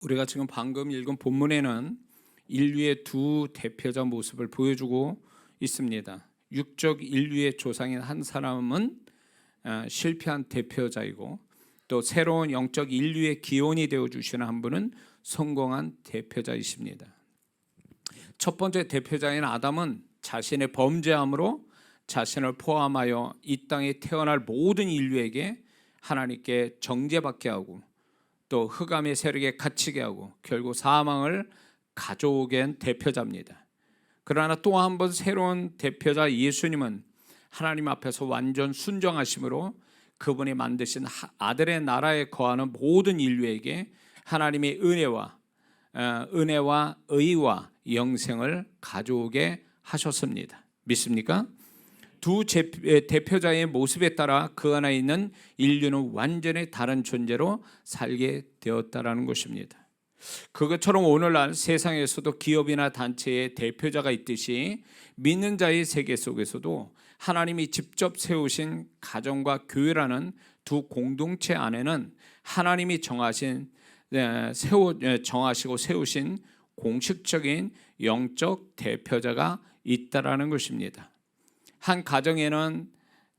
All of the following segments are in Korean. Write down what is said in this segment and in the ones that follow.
우리가 지금 방금 읽은 본문에는 인류의 두 대표자 모습을 보여주고 있습니다. 육적 인류의 조상인 한 사람은 실패한 대표자이고, 또 새로운 영적 인류의 기원이 되어 주시는 한 분은 성공한 대표자이십니다. 첫 번째 대표자인 아담은 자신의 범죄함으로 자신을 포함하여 이 땅에 태어날 모든 인류에게 하나님께 정죄받게 하고, 또 흑암의 세력에 갇히게 하고 결국 사망을 가져오게 한 대표자입니다. 그러나 또 한 번 새로운 대표자 예수님은 하나님 앞에서 완전 순종하심으로 그분이 만드신 아들의 나라에 거하는 모든 인류에게 하나님의 은혜와 의와 영생을 가져오게 하셨습니다. 믿습니까? 두 대표자의 모습에 따라 그 안에 있는 인류는 완전히 다른 존재로 살게 되었다라는 것입니다. 그것처럼 오늘날 세상에서도 기업이나 단체의 대표자가 있듯이 믿는 자의 세계 속에서도 하나님이 직접 세우신 가정과 교회라는 두 공동체 안에는 하나님이 정하시고 세우신 공식적인 영적 대표자가 있다라는 것입니다. 한 가정에는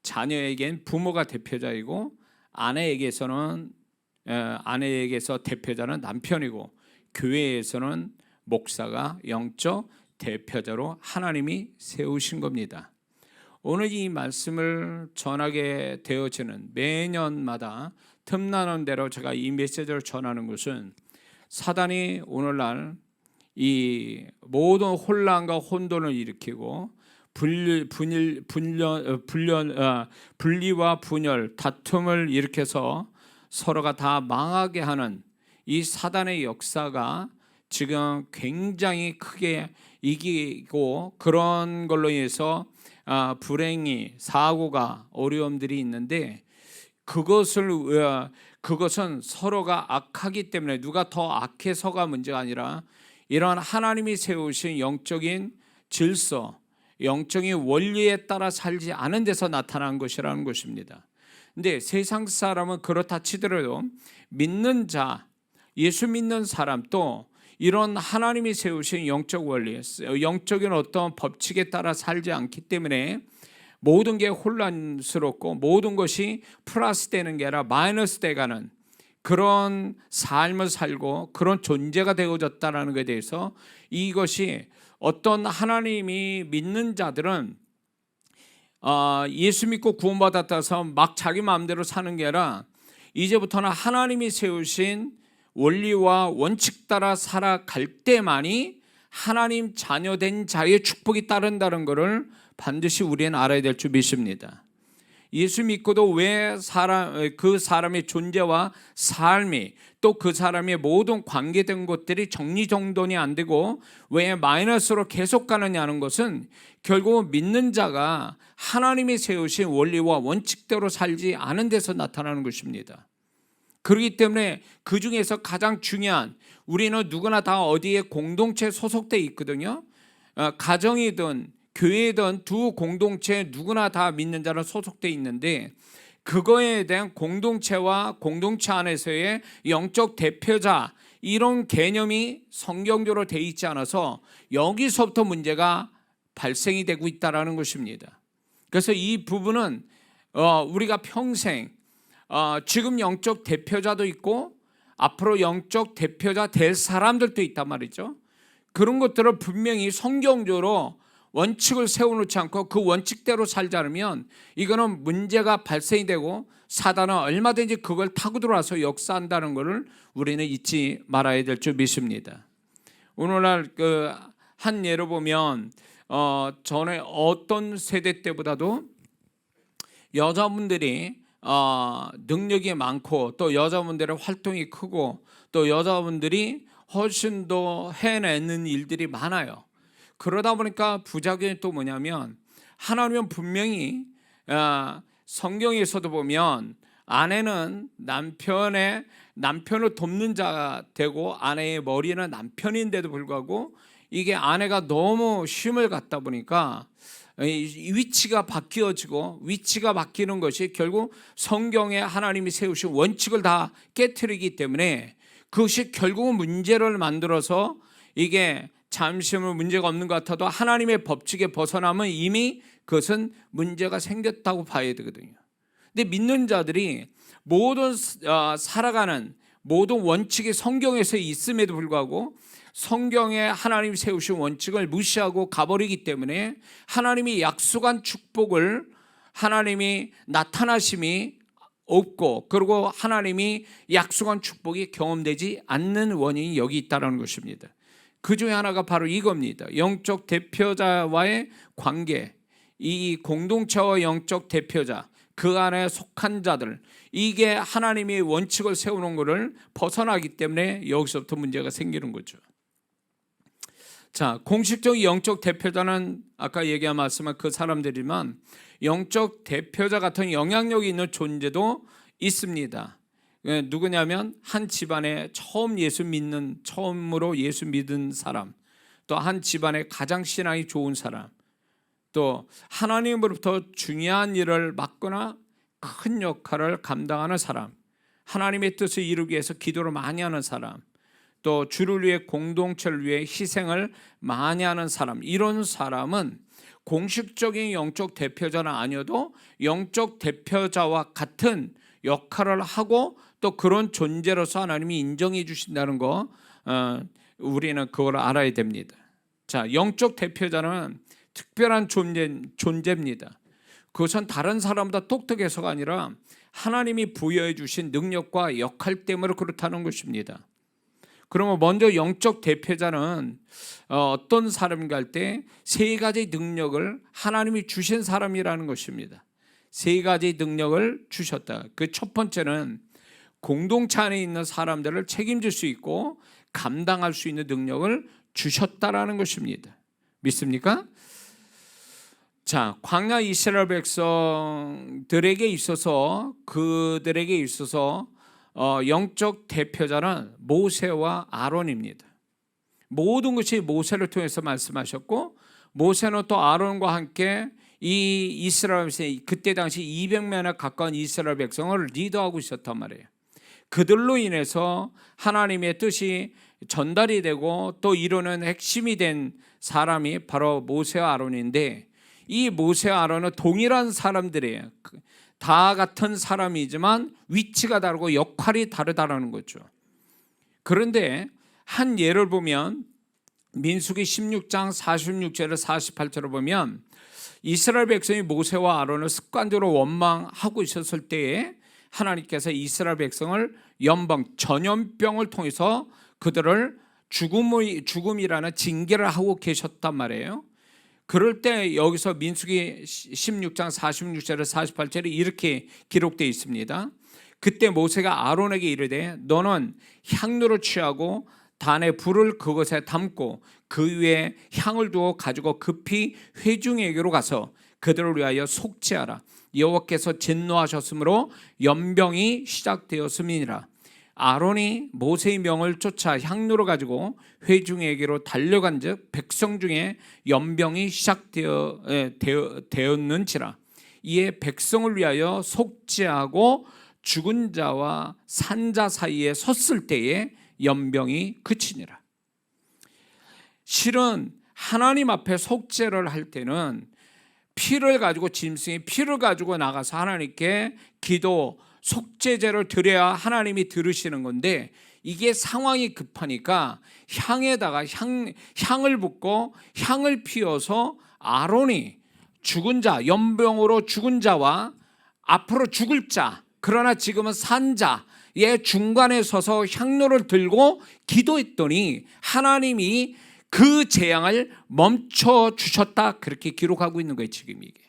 자녀에겐 부모가 대표자이고, 아내에게서 대표자는 남편이고, 교회에서는 목사가 영적 대표자로 하나님이 세우신 겁니다. 오늘 이 말씀을 전하게 되어지는 매년마다 틈나는 대로 제가 이 메시지를 전하는 것은, 사단이 오늘날 이 모든 혼란과 혼돈을 일으키고 분리와 분열, 다툼을 일으켜서 서로가 다 망하게 하는 이 사단의 역사가 지금 굉장히 크게 이기고, 그런 걸로 인해서 불행이, 사고가, 어려움들이 있는데, 그것은 서로가 악하기 때문에 누가 더 악해서가 문제가 아니라 이런 하나님이 세우신 영적인 질서, 영적인 원리에 따라 살지 않은 데서 나타난 것이라는 것입니다. 근데 세상 사람은 그렇다 치더라도 믿는 자, 예수 믿는 사람, 또 이런 하나님이 세우신 영적 원리, 영적인 어떤 법칙에 따라 살지 않기 때문에 모든 게 혼란스럽고 모든 것이 플러스 되는 게 아니라 마이너스 돼가는 그런 삶을 살고 그런 존재가 되어졌다는 것에 대해서, 이것이 어떤 하나님이 믿는 자들은 예수 믿고 구원받았다 해서 막 자기 마음대로 사는 게 아니라 이제부터는 하나님이 세우신 원리와 원칙 따라 살아갈 때만이 하나님 자녀된 자의 축복이 따른다는 것을 반드시 우리는 알아야 될 줄 믿습니다. 예수 믿고도 왜 그 사람의 존재와 삶이, 또 그 사람의 모든 관계된 것들이 정리정돈이 안 되고 왜 마이너스로 계속 가느냐는 것은 결국 믿는 자가 하나님이 세우신 원리와 원칙대로 살지 않은 데서 나타나는 것입니다. 그렇기 때문에 그 중에서 가장 중요한, 우리는 누구나 다 어디에 공동체에 소속되어 있거든요. 가정이든 교회든 두 공동체 누구나 다 믿는 자는 소속되어 있는데, 그거에 대한 공동체와 공동체 안에서의 영적 대표자, 이런 개념이 성경적으로 되어 있지 않아서 여기서부터 문제가 발생이 되고 있다는 것입니다. 그래서 이 부분은 우리가 평생 지금 영적 대표자도 있고 앞으로 영적 대표자 될 사람들도 있단 말이죠. 그런 것들을 분명히 성경적으로 원칙을 세워놓지 않고 그 원칙대로 살지 않으면 이거는 문제가 발생이 되고 사단은 얼마든지 그걸 타고 들어와서 역사한다는 것을 우리는 잊지 말아야 될 줄 믿습니다. 오늘날 한 예로 보면 전에 어떤 세대 때보다도 여자분들이 능력이 많고, 또 여자분들의 활동이 크고, 또 여자분들이 훨씬 더 해내는 일들이 많아요. 그러다 보니까 부작용이 또 뭐냐면, 하나님은 분명히 성경에서도 보면 아내는 남편을 돕는 자가 되고 아내의 머리는 남편인데도 불구하고 이게 아내가 너무 힘을 갖다 보니까 위치가 바뀌어지고, 위치가 바뀌는 것이 결국 성경에 하나님이 세우신 원칙을 다 깨트리기 때문에 그것이 결국은 문제를 만들어서 이게 잠시는 문제가 없는 것 같아도 하나님의 법칙에 벗어나면 이미 그것은 문제가 생겼다고 봐야 되거든요. 근데 믿는 자들이 모든 살아가는 모든 원칙이 성경에서 있음에도 불구하고 성경에 하나님이 세우신 원칙을 무시하고 가버리기 때문에 하나님이 약속한 축복을 하나님이 나타나심이 없고, 그리고 하나님이 약속한 축복이 경험되지 않는 원인이 여기 있다는 것입니다. 그 중에 하나가 바로 이겁니다. 영적 대표자와의 관계, 이 공동체와 영적 대표자, 그 안에 속한 자들, 이게 하나님이 원칙을 세우는 것을 벗어나기 때문에 여기서부터 문제가 생기는 거죠. 자, 공식적인 영적 대표자는 아까 얘기한 말씀은 그 사람들이지만 영적 대표자 같은 영향력이 있는 존재도 있습니다. 누구냐면 한 집안에 처음으로 예수 믿은 사람, 또 한 집안에 가장 신앙이 좋은 사람, 또 하나님으로부터 중요한 일을 맡거나 큰 역할을 감당하는 사람, 하나님의 뜻을 이루기 위해서 기도를 많이 하는 사람, 또 주를 위해 공동체를 위해 희생을 많이 하는 사람, 이런 사람은 공식적인 영적 대표자는 아니어도 영적 대표자와 같은 역할을 하고 또 그런 존재로서 하나님이 인정해 주신다는 거, 우리는 그걸 알아야 됩니다. 자, 영적 대표자는 특별한 존재입니다. 그것은 다른 사람보다 똑똑해서가 아니라 하나님이 부여해 주신 능력과 역할 때문에 그렇다는 것입니다. 그러면 먼저 영적 대표자는 어떤 사람인가 할 때 세 가지 능력을 하나님이 주신 사람이라는 것입니다. 세 가지 능력을 주셨다. 그 첫 번째는 공동체 안에 있는 사람들을 책임질 수 있고 감당할 수 있는 능력을 주셨다라는 것입니다. 믿습니까? 자, 광야 이스라엘 백성들에게 있어서 영적 대표자는 모세와 아론입니다. 모든 것이 모세를 통해서 말씀하셨고, 모세는 또 아론과 함께 이 이스라엘 그때 당시 200명에 가까운 이스라엘 백성을 리더하고 있었단 말이에요. 그들로 인해서 하나님의 뜻이 전달이 되고 또 이루는 핵심이 된 사람이 바로 모세와 아론인데, 이 모세와 아론은 동일한 사람들이에요. 다 같은 사람이지만 위치가 다르고 역할이 다르다는 거죠. 그런데 한 예를 보면 민수기 16장 46절에서 48절을 보면 이스라엘 백성이 모세와 아론을 습관적으로 원망하고 있었을 때에 하나님께서 이스라엘 백성을 전염병을 통해서 그들을 죽음이라는 징계를 하고 계셨단 말이에요. 그럴 때 여기서 민수기 16장 46절에서 48절에 이렇게 기록되어 있습니다. 그때 모세가 아론에게 이르되 너는 향로를 취하고 단에 불을 그것에 담고 그 위에 향을 두어 가지고 급히 회중에게로 가서 그들을 위하여 속죄하라. 여호와께서 진노하셨으므로 연병이 시작되었음이니라. 아론이 모세의 명을 쫓아 향로를 가지고 회중에게로 달려간즉 백성 중에 연병이 시작되었는지라. 이에 백성을 위하여 속죄하고 죽은 자와 산 자 사이에 섰을 때에 연병이 그치니라. 실은 하나님 앞에 속죄를 할 때는 피를 가지고 짐승의 피를 가지고 나가서 하나님께 기도 속죄제를 드려야 하나님이 들으시는 건데, 이게 상황이 급하니까 향을 붓고 향을 피워서 아론이 죽은 자, 연병으로 죽은 자와 앞으로 죽을 자, 그러나 지금은 산 자의 중간에 서서 향로를 들고 기도했더니 하나님이 그 재앙을 멈춰 주셨다, 그렇게 기록하고 있는 거예요. 지금 이게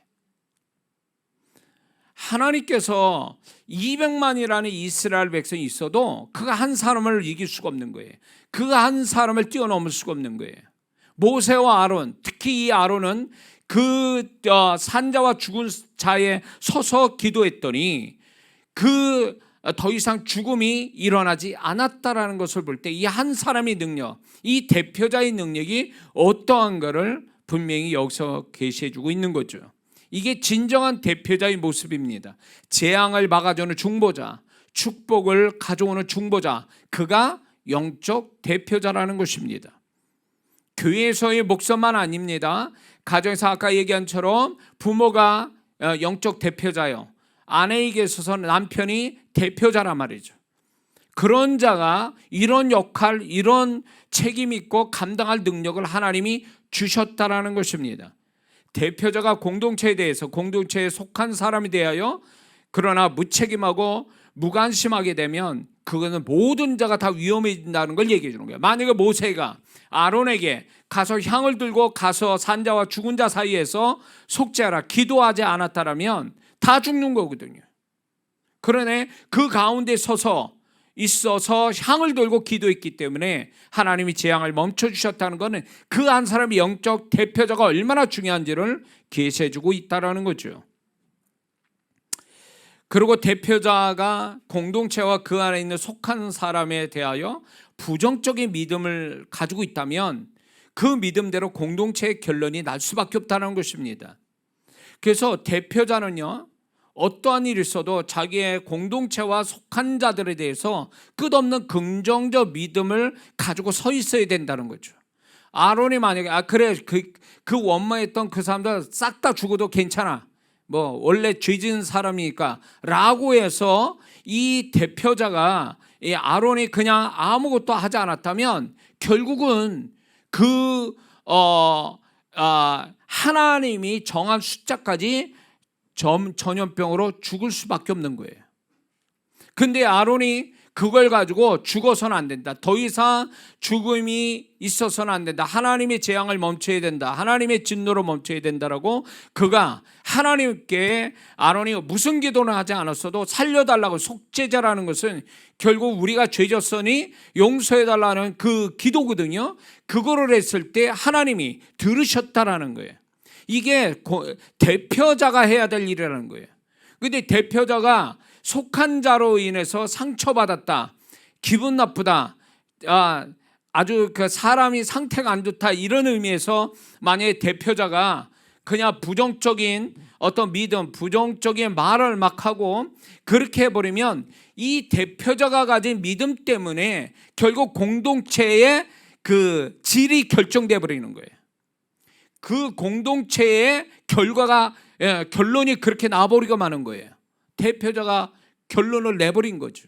하나님께서 200만이라는 이스라엘 백성이 있어도 그가 한 사람을 이길 수가 없는 거예요. 그가 한 사람을 뛰어넘을 수가 없는 거예요. 모세와 아론, 특히 이 아론은 그 산자와 죽은 자에 서서 기도했더니 그 더 이상 죽음이 일어나지 않았다라는 것을 볼 때 이 한 사람의 능력, 이 대표자의 능력이 어떠한 것을 분명히 여기서 계시해주고 있는 거죠. 이게 진정한 대표자의 모습입니다. 재앙을 막아주는 중보자, 축복을 가져오는 중보자, 그가 영적 대표자라는 것입니다. 교회에서의 목사만 아닙니다. 가정에서 아까 얘기한 처럼 부모가 영적 대표자요, 아내에게 있어서 남편이 대표자란 말이죠. 그런 자가 이런 역할, 이런 책임 있고 감당할 능력을 하나님이 주셨다라는 것입니다. 대표자가 공동체에 대해서, 공동체에 속한 사람에 대하여 그러나 무책임하고 무관심하게 되면 그거는 모든 자가 다 위험해진다는 걸 얘기해 주는 거예요. 만약에 모세가 아론에게 가서 향을 들고 가서 산자와 죽은 자 사이에서 속죄하라 기도하지 않았다라면 다 죽는 거거든요. 그러네 그 가운데 서서 있어서 향을 들고 기도했기 때문에 하나님이 재앙을 멈춰주셨다는 것은 그 한 사람의 영적 대표자가 얼마나 중요한지를 계시해주고 있다는 거죠. 그리고 대표자가 공동체와 그 안에 있는 속한 사람에 대하여 부정적인 믿음을 가지고 있다면 그 믿음대로 공동체의 결론이 날 수밖에 없다는 것입니다. 그래서 대표자는요, 어떠한 일이 있어도 자기의 공동체와 속한 자들에 대해서 끝없는 긍정적 믿음을 가지고 서 있어야 된다는 거죠. 아론이 만약에 그래 그 원망했던 그 사람들 싹 다 죽어도 괜찮아, 뭐 원래 죄 지은 사람이니까 라고 해서 이 대표자가 이 아론이 그냥 아무것도 하지 않았다면 결국은 하나님이 정한 숫자까지 전염병으로 죽을 수밖에 없는 거예요. 근데 아론이 그걸 가지고 죽어서는 안 된다, 더 이상 죽음이 있어서는 안 된다, 하나님의 재앙을 멈춰야 된다, 하나님의 진노를 멈춰야 된다라고 그가 하나님께 아론이 무슨 기도는 하지 않았어도 살려달라고, 속죄자라는 것은 결국 우리가 죄졌으니 용서해달라는 그 기도거든요. 그거를 했을 때 하나님이 들으셨다라는 거예요. 이게 대표자가 해야 될 일이라는 거예요. 근데 대표자가 속한 자로 인해서 상처받았다, 기분 나쁘다, 아주 그 사람이 상태가 안 좋다, 이런 의미에서 만약에 대표자가 그냥 부정적인 어떤 믿음, 부정적인 말을 막 하고 그렇게 해버리면 이 대표자가 가진 믿음 때문에 결국 공동체의 그 질이 결정돼 버리는 거예요. 그 공동체의 결론이 그렇게 나버리고 마는 거예요. 대표자가 결론을 내버린 거죠.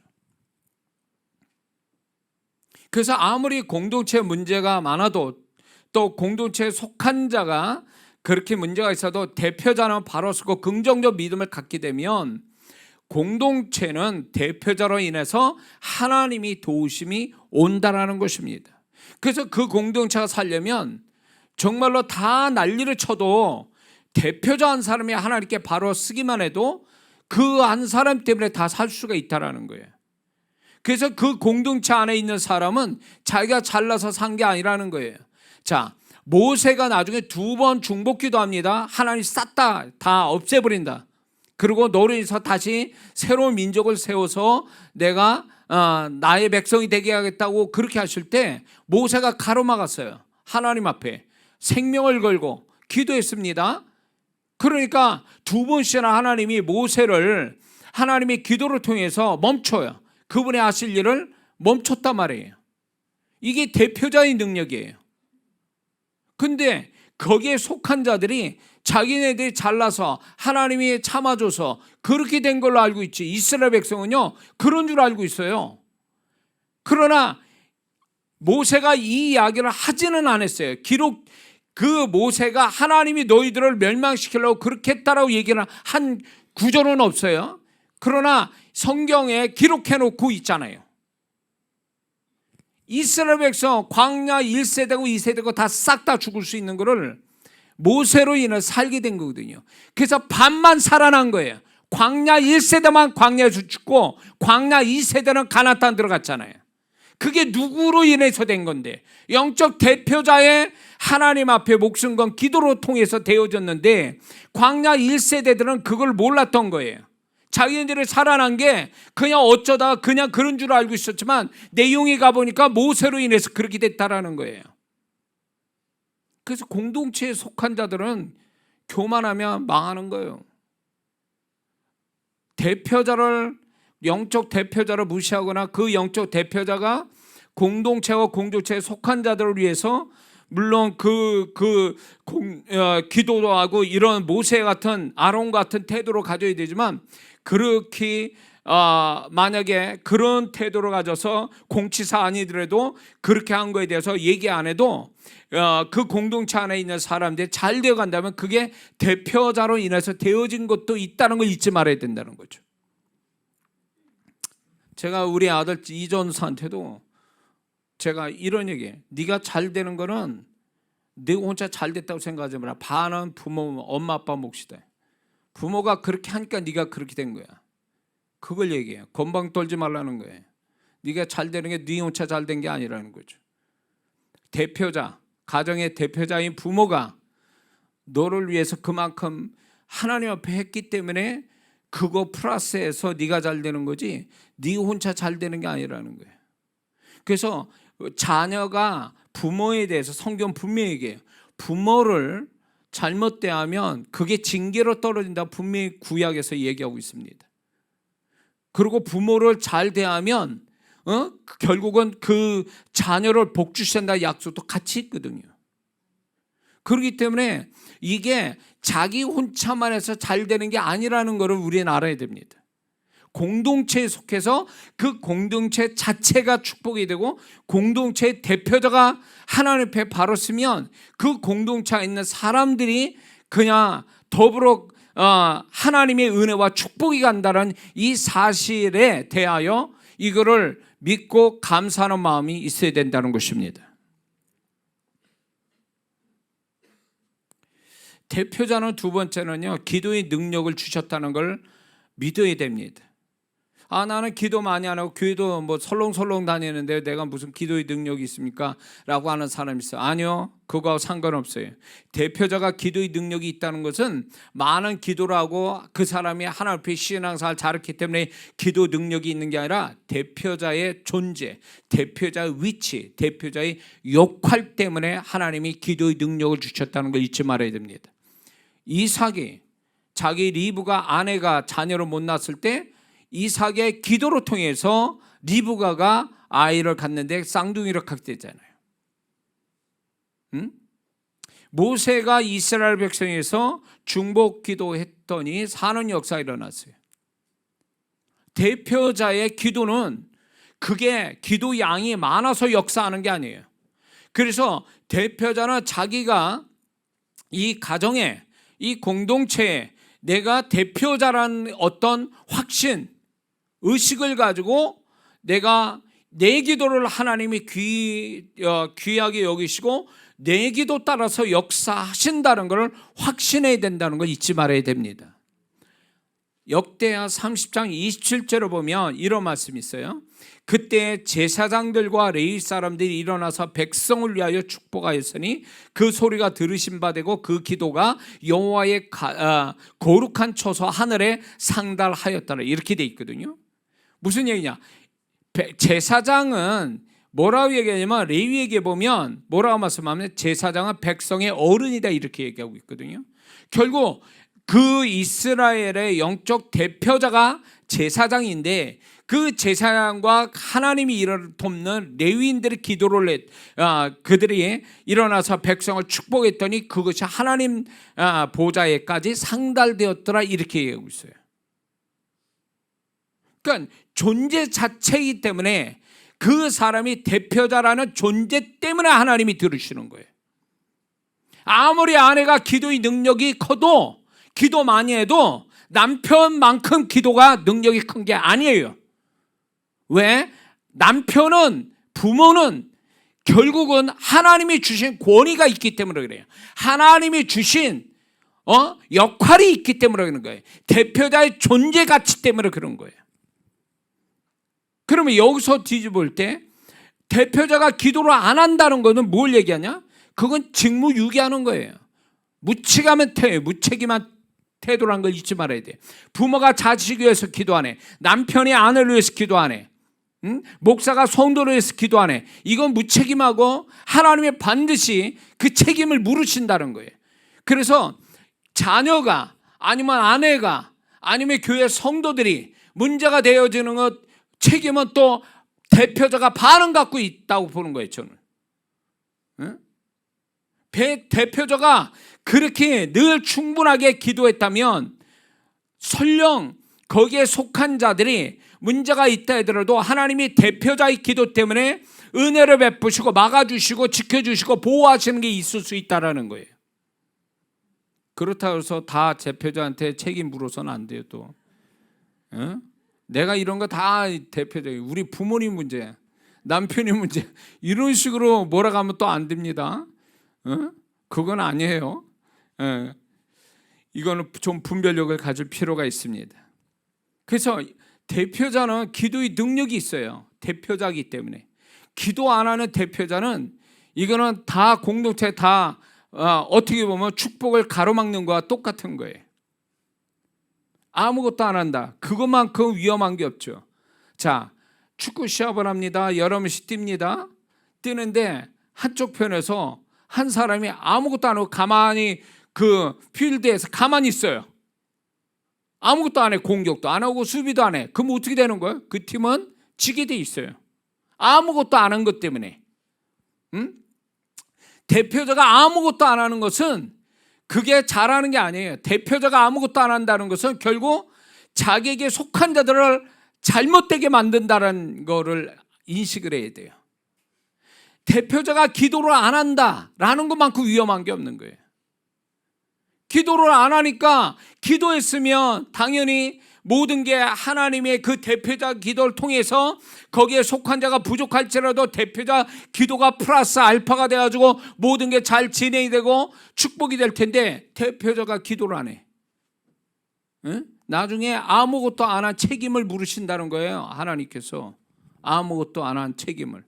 그래서 아무리 공동체 문제가 많아도 또 공동체에 속한 자가 그렇게 문제가 있어도 대표자는 바로 서고 긍정적 믿음을 갖게 되면 공동체는 대표자로 인해서 하나님이 도우심이 온다라는 것입니다. 그래서 그 공동체가 살려면 정말로 다 난리를 쳐도 대표자 한 사람이 하나님께 바로 쓰기만 해도 그 한 사람 때문에 다 살 수가 있다라는 거예요. 그래서 그 공동체 안에 있는 사람은 자기가 잘나서 산 게 아니라는 거예요. 자, 모세가 나중에 2번 중복기도 합니다. 하나님 쌌다, 다 없애버린다. 그리고 너를 위해서 다시 새로운 민족을 세워서 내가 나의 백성이 되게 하겠다고 그렇게 하실 때 모세가 가로막았어요. 하나님 앞에 생명을 걸고 기도했습니다. 그러니까 2번씩이나 하나님이 모세를 하나님의 기도를 통해서 멈춰요. 그분의 하실 일을 멈췄단 말이에요. 이게 대표자의 능력이에요. 근데 거기에 속한 자들이 자기네들이 잘나서 하나님이 참아줘서 그렇게 된 걸로 알고 있지, 이스라엘 백성은요 그런 줄 알고 있어요. 그러나 모세가 이 이야기를 하지는 않았어요. 기록 그 모세가 하나님이 너희들을 멸망시키려고 그렇게 했다라고 얘기를 한 구절은 없어요. 그러나 성경에 기록해 놓고 있잖아요. 이스라엘 백성 광야 1세대고 2세대고 다 싹 다 죽을 수 있는 거를 모세로 인해 살게 된 거거든요. 그래서 반만 살아난 거예요. 광야 1세대만 광야에서 죽고 광야 2세대는 가나안 땅 들어갔잖아요. 그게 누구로 인해서 된 건데, 영적 대표자의 하나님 앞에 목숨 건 기도로 통해서 되어졌는데 광야 1세대들은 그걸 몰랐던 거예요. 자기네들이 살아난 게 그냥 어쩌다 그냥 그런 줄 알고 있었지만 내용이 가보니까 모세로 인해서 그렇게 됐다라는 거예요. 그래서 공동체에 속한 자들은 교만하면 망하는 거예요. 대표자를, 영적 대표자를 무시하거나 그 영적 대표자가 공동체와 공동체에 속한 자들을 위해서 물론 기도도 하고 이런 모세 같은 아론 같은 태도로 가져야 되지만 그렇게 만약에 그런 태도를 가져서 공치사 아니더라도 그렇게 한 거에 대해서 얘기 안 해도 그 공동체 안에 있는 사람들이 잘 되어 간다면 그게 대표자로 인해서 되어진 것도 있다는 걸 잊지 말아야 된다는 거죠. 제가 우리 아들 이전수한테도 제가 이런 얘기해요. 네가 잘 되는 거는 네 혼자 잘 됐다고 생각하지 마라. 반은 부모, 엄마, 아빠 몫이다. 부모가 그렇게 하니까 네가 그렇게 된 거야. 그걸 얘기해요. 건방 떨지 말라는 거예요. 네가 잘 되는 게 네 혼자 잘 된 게 아니라는 거죠. 대표자, 가정의 대표자인 부모가 너를 위해서 그만큼 하나님 앞에 했기 때문에 그거 플러스해서 네가 잘 되는 거지 네 혼자 잘 되는 게 아니라는 거예요. 그래서 자녀가 부모에 대해서 성경 분명히 얘기해요. 부모를 잘못 대하면 그게 징계로 떨어진다 분명히 구약에서 얘기하고 있습니다. 그리고 부모를 잘 대하면 결국은 그 자녀를 복주신다 약속도 같이 있거든요. 그렇기 때문에 이게 자기 혼자만 해서 잘 되는 게 아니라는 것을 우리는 알아야 됩니다. 공동체에 속해서 그 공동체 자체가 축복이 되고 공동체의 대표자가 하나님 앞에 바로 서면 그 공동체에 있는 사람들이 그냥 더불어 하나님의 은혜와 축복이 간다는 이 사실에 대하여 이거를 믿고 감사하는 마음이 있어야 된다는 것입니다. 대표자는 두 번째는요, 기도의 능력을 주셨다는 걸 믿어야 됩니다. 나는 기도 많이 안 하고 교회도 뭐 설렁설렁 다니는데 내가 무슨 기도의 능력이 있습니까? 라고 하는 사람이 있어요. 아니요, 그거하고 상관없어요. 대표자가 기도의 능력이 있다는 것은 많은 기도를 하고 그 사람이 하나님 앞에 신앙생활 잘했기 때문에 기도 능력이 있는 게 아니라 대표자의 존재, 대표자의 위치, 대표자의 역할 때문에 하나님이 기도의 능력을 주셨다는 걸 잊지 말아야 됩니다. 이삭이 자기 리브가 아내가 자녀를 못 낳았을 때 이삭의 기도를 통해서 리브가가 아이를 갖는데 쌍둥이를 갖게 되잖아요. 모세가 이스라엘 백성에서 중복 기도했더니 사는 역사가 일어났어요. 대표자의 기도는 그게 기도 양이 많아서 역사하는 게 아니에요. 그래서 대표자는 자기가 이 가정에 이 공동체에 내가 대표자라는 어떤 확신, 의식을 가지고 내가 내 기도를 하나님이 귀하게 여기시고 내 기도 따라서 역사하신다는 것을 확신해야 된다는 걸 잊지 말아야 됩니다. 역대하 30장 27절을 보면 이런 말씀이 있어요. 그때 제사장들과 레위 사람들이 일어나서 백성을 위하여 축복하였으니 그 소리가 들으신 바 되고 그 기도가 여호와의 거룩한 처소 하늘에 상달하였다라 이렇게 돼 있거든요. 무슨 얘기냐? 제사장은 뭐라고 얘기하냐면 레위에게 보면 뭐라고 말씀하면 제사장은 백성의 어른이다 이렇게 얘기하고 있거든요. 결국 그 이스라엘의 영적 대표자가 제사장인데 그 제사장과 하나님이 이를 돕는 레위인들의 기도를 그들이 일어나서 백성을 축복했더니 그것이 하나님 보좌에까지 상달되었더라 이렇게 얘기하고 있어요. 그러니까 존재 자체이기 때문에 그 사람이 대표자라는 존재 때문에 하나님이 들으시는 거예요. 아무리 아내가 기도의 능력이 커도 기도 많이 해도 남편만큼 기도가 능력이 큰 게 아니에요. 왜? 남편은 부모는 결국은 하나님이 주신 권위가 있기 때문에 그래요. 하나님이 주신 역할이 있기 때문에 그런 거예요. 대표자의 존재 가치 때문에 그런 거예요. 그러면 여기서 뒤집을 때 대표자가 기도를 안 한다는 것은 뭘 얘기하냐? 그건 직무유기하는 거예요. 무책임한 무책임한 태도라는 걸 잊지 말아야 돼. 부모가 자식을 위해서 기도 안 해. 남편이 아내를 위해서 기도 안 해. 목사가 성도를 위해서 기도 안 해. 이건 무책임하고 하나님이 반드시 그 책임을 물으신다는 거예요. 그래서 자녀가 아니면 아내가 아니면 교회 성도들이 문제가 되어지는 것 책임은 또 대표자가 반은 갖고 있다고 보는 거예요, 저는. 응? 대표자가 그렇게 늘 충분하게 기도했다면 설령 거기에 속한 자들이 문제가 있다 하더라도 하나님이 대표자의 기도 때문에 은혜를 베푸시고 막아주시고 지켜주시고 보호하시는 게 있을 수 있다는 거예요. 그렇다고 해서 다 대표자한테 책임 물어서는 안 돼요. 또 내가 이런 거 다 대표자예요. 우리 부모님 문제, 남편이 문제, 이런 식으로 몰아가면 또 안 됩니다. 그건 아니에요. 이거는 좀 분별력을 가질 필요가 있습니다. 그래서 대표자는 기도의 능력이 있어요. 대표자이기 때문에. 기도 안 하는 대표자는 이거는 다 공동체 다 어떻게 보면 축복을 가로막는 거와 똑같은 거예요. 아무것도 안 한다. 그것만큼 위험한 게 없죠. 자, 축구 시합을 합니다. 여러 명씩 뜁니다. 뛰는데 한쪽 편에서 한 사람이 아무것도 안 하고 가만히 그 필드에서 가만히 있어요. 아무것도 안 해. 공격도 안 하고 수비도 안 해. 그럼 어떻게 되는 거예요? 그 팀은 지게 돼 있어요. 아무것도 안 한 것 때문에. 대표자가 아무것도 안 하는 것은 그게 잘하는 게 아니에요. 대표자가 아무것도 안 한다는 것은 결국 자기에게 속한 자들을 잘못되게 만든다는 거를 인식을 해야 돼요. 대표자가 기도를 안 한다라는 것만큼 위험한 게 없는 거예요. 기도를 안 하니까 기도했으면 당연히 모든 게 하나님의 그 대표자 기도를 통해서 거기에 속한 자가 부족할지라도 대표자 기도가 플러스 알파가 돼가지고 모든 게 잘 진행이 되고 축복이 될 텐데 대표자가 기도를 안 해. 나중에 아무것도 안 한 책임을 물으신다는 거예요. 하나님께서 아무것도 안 한 책임을.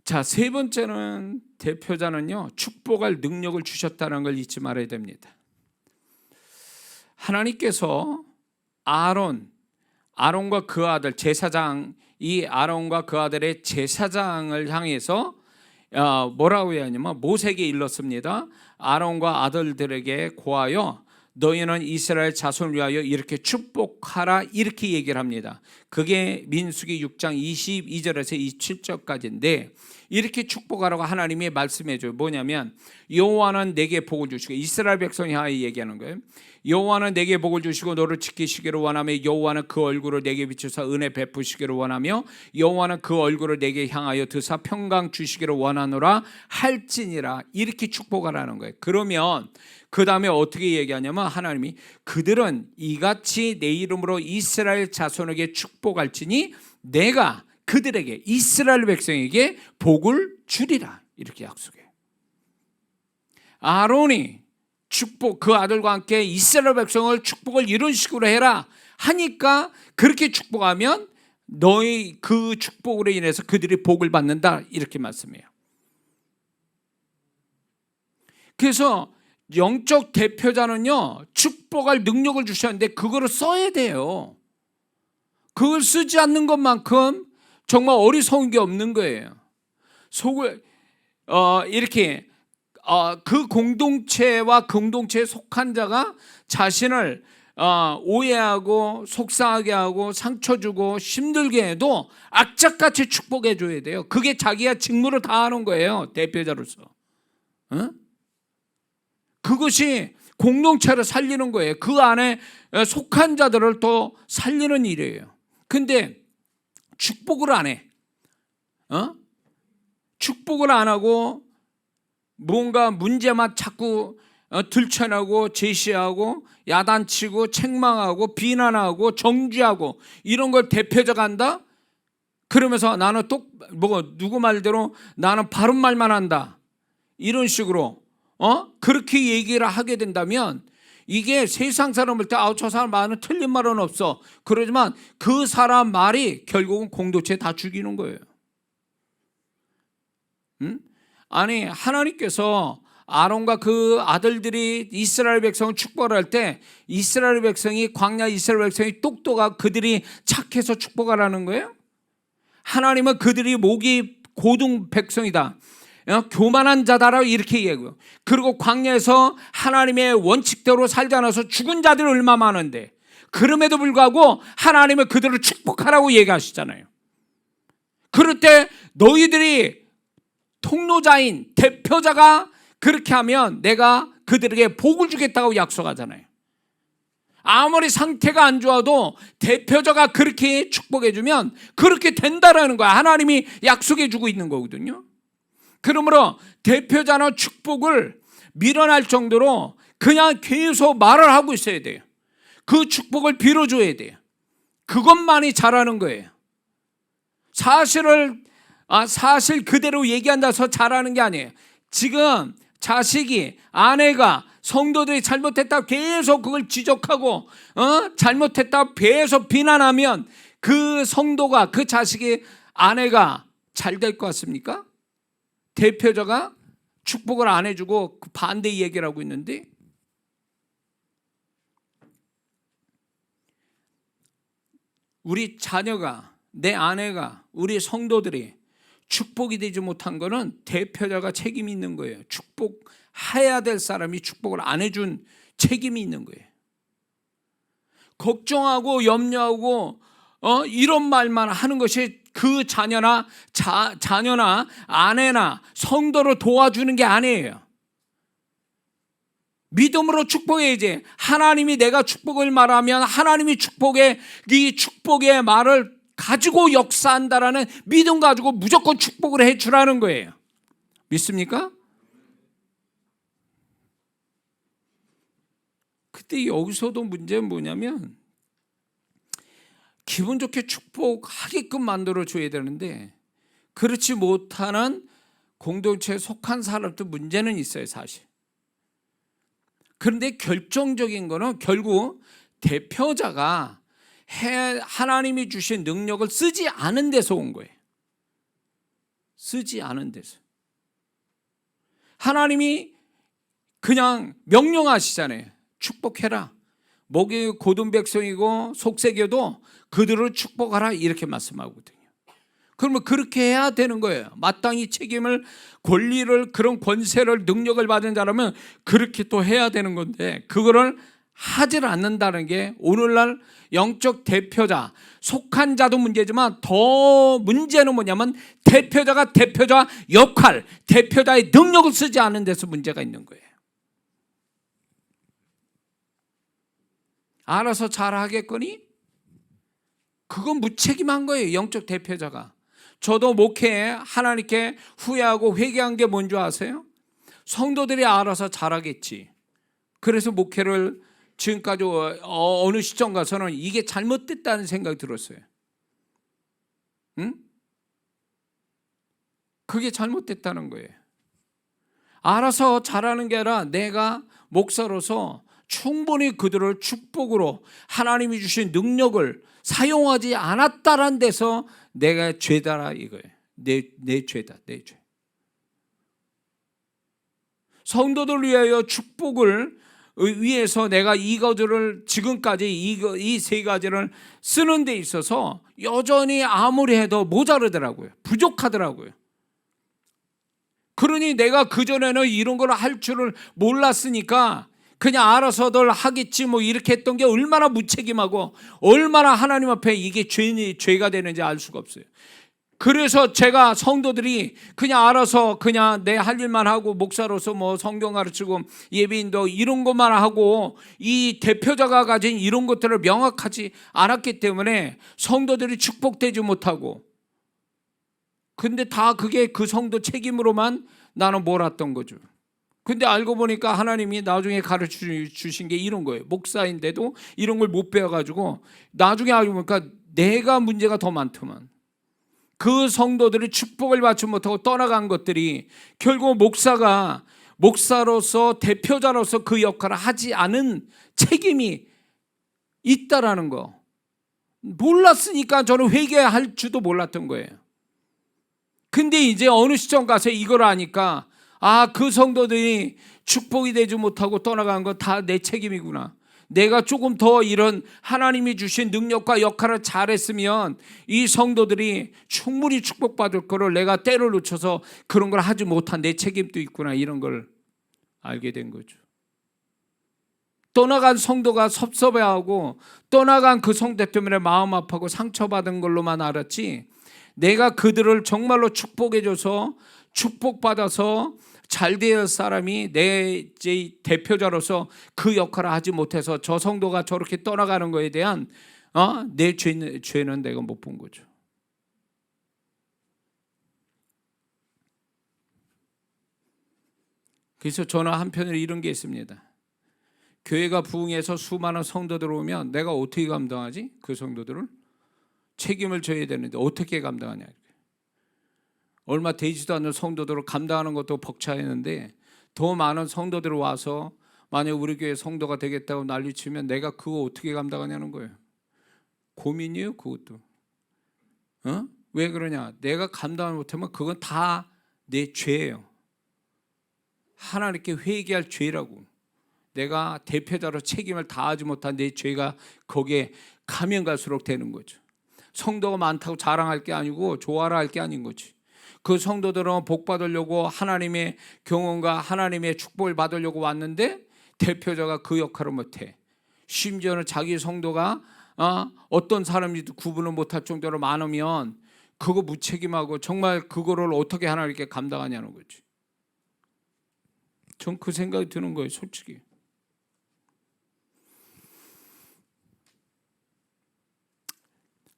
자, 세 번째는 대표자는요, 축복할 능력을 주셨다는 걸 잊지 말아야 됩니다. 하나님께서 아론과 그 아들 제사장, 이 아론과 그 아들의 제사장을 향해서 뭐라고 해야 하냐면 모세에게 일렀습니다. 아론과 아들들에게 고하여 너희는 이스라엘 자손을 위하여 이렇게 축복하라, 이렇게 얘기를 합니다. 그게 민수기 6장 22절에서 27절까지인데 이렇게 축복하라고 하나님이 말씀해 줘요. 뭐냐면 여호와는 내게 복을 주시고, 이스라엘 백성이 하여 얘기하는 거예요. 여호와는 내게 복을 주시고 너를 지키시기를 원하며 여호와는 그 얼굴을 내게 비추사 은혜 베푸시기를 원하며 여호와는 그 얼굴을 내게 향하여 드사 평강 주시기를 원하노라 할지니라, 이렇게 축복하라는 거예요. 그러면 그 다음에 어떻게 얘기하냐면 하나님이 그들은 이같이 내 이름으로 이스라엘 자손에게 축복할지니 내가 그들에게, 이스라엘 백성에게 복을 주리라, 이렇게 약속해요. 아론이 축복, 그 아들과 함께 이스라엘 백성을 축복을 이런 식으로 해라 하니까 그렇게 축복하면 너희 그 축복으로 인해서 그들이 복을 받는다, 이렇게 말씀해요. 그래서 영적 대표자는요, 축복할 능력을 주셨는데 그거를 써야 돼요. 그걸 쓰지 않는 것만큼 정말 어리석은 게 없는 거예요. 이렇게 그 공동체와 공동체에 속한 자가 자신을 오해하고 속상하게 하고 상처 주고 힘들게 해도 악착같이 축복해 줘야 돼요. 그게 자기가 직무를 다하는 거예요, 대표자로서. 그것이 공동체를 살리는 거예요. 그 안에 속한 자들을 또 살리는 일이에요. 근데 축복을 안 해. 축복을 안 하고 뭔가 문제만 자꾸 들춰내고 제시하고 야단치고 책망하고 비난하고 정죄하고 이런 걸 대표자가 한다? 그러면서 나는 누구 말대로 나는 바른 말만 한다, 이런 식으로 그렇게 얘기를 하게 된다면 이게 세상 사람 볼 때 저 사람 말은 틀린 말은 없어. 그러지만 그 사람 말이 결국은 공동체 다 죽이는 거예요. 아니, 하나님께서 아론과 그 아들들이 이스라엘 백성을 축복할 때 이스라엘 백성이, 광야 이스라엘 백성이 똑똑하고 그들이 착해서 축복하라는 거예요? 하나님은 그들이 목이 고등 백성이다, 교만한 자다라고 이렇게 얘기해요. 그리고 광야에서 하나님의 원칙대로 살지 않아서 죽은 자들이 얼마 많은데 그럼에도 불구하고 하나님은 그들을 축복하라고 얘기하시잖아요. 그럴 때 너희들이 통로자인 대표자가 그렇게 하면 내가 그들에게 복을 주겠다고 약속하잖아요. 아무리 상태가 안 좋아도 대표자가 그렇게 축복해 주면 그렇게 된다라는 거야. 하나님이 약속해 주고 있는 거거든요. 그러므로 대표자는 축복을 밀어낼 정도로 그냥 계속 말을 하고 있어야 돼요. 그 축복을 빌어줘야 돼요. 그것만이 잘하는 거예요. 사실 그대로 얘기한다서 잘하는 게 아니에요. 지금 자식이, 아내가, 성도들이 잘못했다 계속 그걸 지적하고 잘못했다 계속 비난하면 그 성도가, 그 자식이, 아내가 잘 될 것 같습니까? 대표자가 축복을 안 해주고 반대 얘기를 하고 있는데, 우리 자녀가, 내 아내가, 우리 성도들이 축복이 되지 못한 거는 대표자가 책임이 있는 거예요. 축복해야 될 사람이 축복을 안 해준 책임이 있는 거예요. 걱정하고 염려하고 이런 말만 하는 것이 그 자녀나 아내나 성도를 도와주는 게 아니에요. 믿음으로 축복해야지. 하나님이 내가 축복을 말하면 하나님이 이 축복의 말을 가지고 역사한다라는 믿음 가지고 무조건 축복을 해주라는 거예요. 믿습니까? 그때 여기서도 문제는 뭐냐면 기분 좋게 축복하게끔 만들어줘야 되는데 그렇지 못하는 공동체에 속한 사람도 문제는 있어요, 사실. 그런데 결정적인 거는 결국 대표자가 하나님이 주신 능력을 쓰지 않은 데서 온 거예요. 쓰지 않은 데서. 하나님이 그냥 명령하시잖아요. 축복해라. 목이 곧은 백성이고 속색여도 그들을 축복하라 이렇게 말씀하거든요. 그러면 그렇게 해야 되는 거예요. 마땅히 책임을, 권리를, 그런 권세를, 능력을 받은 자라면 그렇게 또 해야 되는 건데 그거를 하질 않는다는 게 오늘날 영적 대표자, 속한 자도 문제지만 더 문제는 뭐냐면 대표자가 대표자 역할, 대표자의 능력을 쓰지 않는 데서 문제가 있는 거예요. 알아서 잘하겠거니? 그건 무책임한 거예요, 영적 대표자가. 저도 목회에 하나님께 후회하고 회개한 게 뭔지 아세요? 성도들이 알아서 잘하겠지. 그래서 목회를 지금까지 어느 시점 가서는 이게 잘못됐다는 생각이 들었어요. 응? 그게 잘못됐다는 거예요. 알아서 잘하는 게 아니라 내가 목사로서 충분히 그들을 축복으로 하나님이 주신 능력을 사용하지 않았다는 데서 내가 죄다라 이거예요. 내 죄다, 내 죄. 성도들 위하여 축복을 위해서 내가 이것들을 지금까지 이 세 가지를 쓰는 데 있어서 여전히 아무리 해도 모자르더라고요. 부족하더라고요. 그러니 내가 그전에는 이런 걸 할 줄을 몰랐으니까 그냥 알아서들 하겠지 뭐 이렇게 했던 게 얼마나 무책임하고 얼마나 하나님 앞에 이게 죄가 되는지 알 수가 없어요. 그래서 제가 성도들이 그냥 알아서 그냥 내 할 일만 하고 목사로서 뭐 성경 가르치고 예배인도 이런 것만 하고 이 대표자가 가진 이런 것들을 명확하지 않았기 때문에 성도들이 축복되지 못하고, 근데 다 그게 그 성도 책임으로만 나는 몰았던 거죠. 근데 알고 보니까 하나님이 나중에 가르쳐 주신 게 이런 거예요. 목사인데도 이런 걸 못 배워가지고 나중에 알고 보니까 내가 문제가 더 많더만. 그 성도들이 축복을 받지 못하고 떠나간 것들이 결국 목사로서 대표자로서 그 역할을 하지 않은 책임이 있다라는 거 몰랐으니까 저는 회개할 줄도 몰랐던 거예요. 근데 이제 어느 시점 가서 이걸 아니까 그 성도들이 축복이 되지 못하고 떠나간 거 다 내 책임이구나. 내가 조금 더 이런 하나님이 주신 능력과 역할을 잘했으면 이 성도들이 충분히 축복받을 거를 내가 때를 놓쳐서 그런 걸 하지 못한 내 책임도 있구나, 이런 걸 알게 된 거죠. 떠나간 성도가 섭섭해하고 떠나간 그 성도 때문에 마음 아파하고 상처받은 걸로만 알았지, 내가 그들을 정말로 축복해줘서 축복받아서 잘 될 사람이 내 대표자로서 그 역할을 하지 못해서 저 성도가 저렇게 떠나가는 거에 대한 내 죄는 내가 못 본 거죠. 그래서 저는 한편으로 이런 게 있습니다. 교회가 부흥해서 수많은 성도들 오면 내가 어떻게 감당하지? 그 성도들을 책임을 져야 되는데 어떻게 감당하냐. 얼마 되지도 않는 성도들을 감당하는 것도 벅차했는데 더 많은 성도들이 와서 만약 우리 교회 성도가 되겠다고 난리치면 내가 그거 어떻게 감당하냐는 거예요. 고민이에요, 그것도. 왜 그러냐? 내가 감당을 못하면 그건 다 내 죄예요. 하나님께 회개할 죄라고. 내가 대표자로 책임을 다하지 못한 내 죄가 거기에 가면 갈수록 되는 거죠. 성도가 많다고 자랑할 게 아니고 좋아라 할 게 아닌 거지. 그 성도들은 복 받으려고 하나님의 경험과 하나님의 축복을 받으려고 왔는데 대표자가 그 역할을 못해. 심지어는 자기 성도가 어떤 사람인지도 구분을 못할 정도로 많으면 그거 무책임하고 정말 그거를 어떻게 하나님께 감당하냐는 거지. 전 그 생각이 드는 거예요, 솔직히.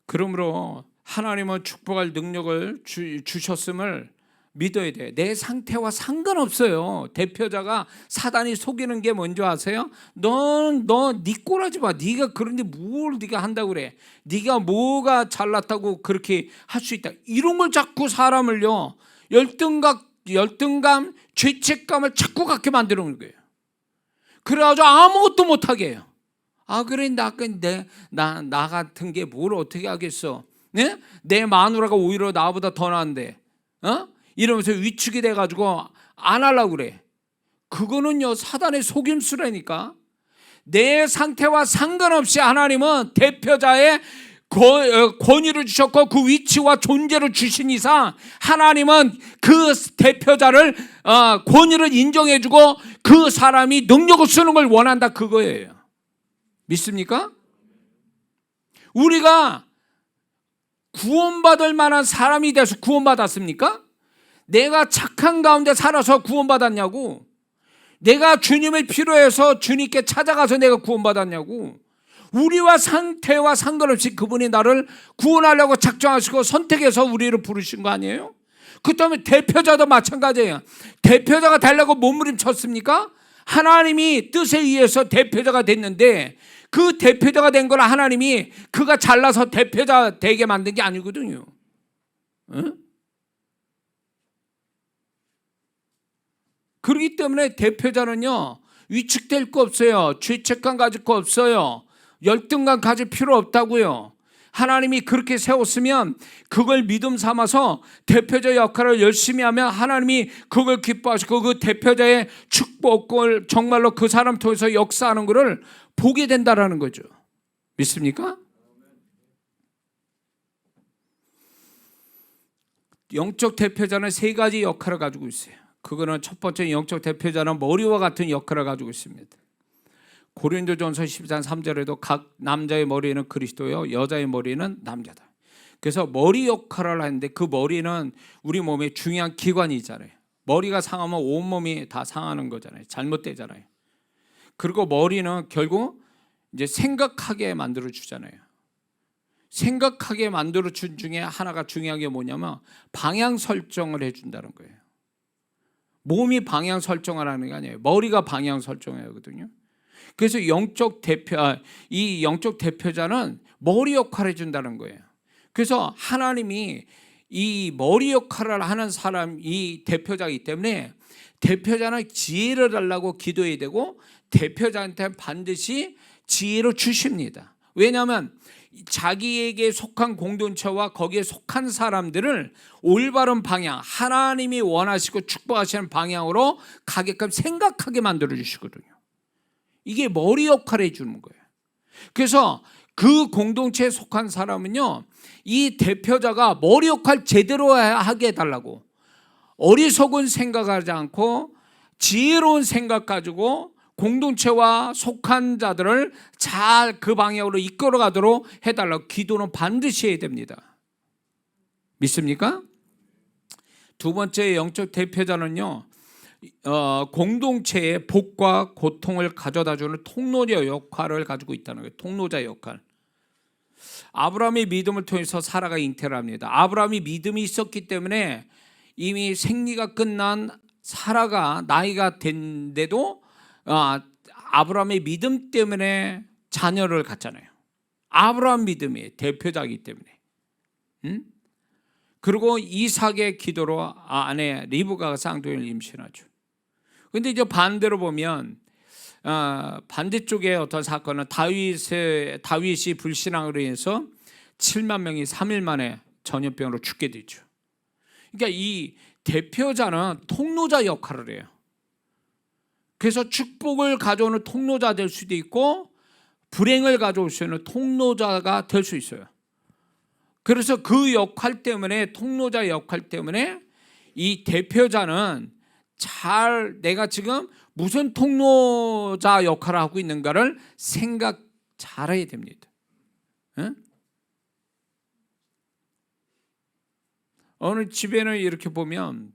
그러므로 하나님은 축복할 능력을 주셨음을 믿어야 돼. 내 상태와 상관없어요. 대표자가 사단이 속이는 게 뭔지 아세요? 네 꼴하지 마. 네가 그런데 뭘 네가 한다고 그래. 네가 뭐가 잘났다고 그렇게 할 수 있다. 이런 걸 자꾸 사람을요, 열등감, 죄책감을 자꾸 갖게 만드는 거예요. 그래가지고 아무것도 못하게 해요. 그래, 나 같은 게 뭘 어떻게 하겠어? 네? 내 마누라가 오히려 나보다 더 나은데, 이러면서 위축이 돼가지고 안 하려고 그래. 그거는요, 사단의 속임수라니까. 내 상태와 상관없이 하나님은 대표자의 권위를 주셨고 그 위치와 존재를 주신 이상 하나님은 그 대표자를 권위를 인정해주고 그 사람이 능력을 쓰는 걸 원한다, 그거예요. 믿습니까? 우리가 구원받을 만한 사람이 돼서 구원받았습니까? 내가 착한 가운데 살아서 구원받았냐고. 내가 주님을 필요해서 주님께 찾아가서 내가 구원받았냐고. 우리와 상태와 상관없이 그분이 나를 구원하려고 작정하시고 선택해서 우리를 부르신 거 아니에요? 그다음에 대표자도 마찬가지예요. 대표자가 되려고 몸부림쳤습니까? 하나님이 뜻에 의해서 대표자가 됐는데 그 대표자가 된 건 하나님이 그가 잘나서 대표자 되게 만든 게 아니거든요. 그렇기 때문에 대표자는요, 위축될 거 없어요. 죄책감 가질 거 없어요. 열등감 가질 필요 없다고요. 하나님이 그렇게 세웠으면 그걸 믿음 삼아서 대표자 역할을 열심히 하면 하나님이 그걸 기뻐하시고 그 대표자의 축복을 정말로 그 사람 통해서 역사하는 것을 보게 된다라는 거죠. 믿습니까? 영적 대표자는 세 가지 역할을 가지고 있어요. 그거는 첫 번째, 영적 대표자는 머리와 같은 역할을 가지고 있습니다. 고린도전서 12장 3절에도 각 남자의 머리에는 그리스도요, 여자의 머리에는 남자다. 그래서 머리 역할을 하는데 그 머리는 우리 몸의 중요한 기관이잖아요. 머리가 상하면 온몸이 다 상하는 거잖아요. 잘못되잖아요. 그리고 머리는 결국 이제 생각하게 만들어 주잖아요. 생각하게 만들어 준 중에 하나가 중요한 게 뭐냐면 방향 설정을 해 준다는 거예요. 몸이 방향 설정을 하는 게 아니에요. 머리가 방향 설정을 하거든요. 그래서 이 영적 대표자는 머리 역할을 해준다는 거예요. 그래서 하나님이 이 머리 역할을 하는 사람, 이 대표자이기 때문에 대표자는 지혜를 달라고 기도해야 되고 대표자한테 반드시 지혜를 주십니다. 왜냐하면 자기에게 속한 공동체와 거기에 속한 사람들을 올바른 방향, 하나님이 원하시고 축복하시는 방향으로 가게끔 생각하게 만들어 주시거든요. 이게 머리 역할을 해주는 거예요. 그래서 그 공동체에 속한 사람은요, 이 대표자가 머리 역할 제대로 하게 해달라고, 어리석은 생각하지 않고 지혜로운 생각 가지고 공동체와 속한 자들을 잘 그 방향으로 이끌어 가도록 해달라고 기도는 반드시 해야 됩니다. 믿습니까? 두 번째 영적 대표자는요, 공동체의 복과 고통을 가져다주는 통로자 역할을 가지고 있다는 거예요. 통로자 역할. 아브라함의 믿음을 통해서 사라가 잉태를 합니다. 아브라함이 믿음이 있었기 때문에 이미 생리가 끝난 사라가 나이가 된데도 아브라함의 믿음 때문에 자녀를 갖잖아요. 아브라함 믿음이 대표자이기 때문에. 그리고 이삭의 기도로 아내 리브가가 쌍둥이를 임신하죠. 그런데 이제 반대로 보면 반대쪽의 어떤 사건은 다윗이 불신앙으로 인해서 7만 명이 3일 만에 전염병으로 죽게 되죠. 그러니까 이 대표자는 통로자 역할을 해요. 그래서 축복을 가져오는 통로자 될 수도 있고 불행을 가져올 수 있는 통로자가 될 수 있어요. 그래서 그 역할 때문에, 통로자 역할 때문에 이 대표자는 잘 내가 지금 무슨 통로자 역할을 하고 있는가를 생각 잘해야 됩니다. 응? 어느 집에는 이렇게 보면,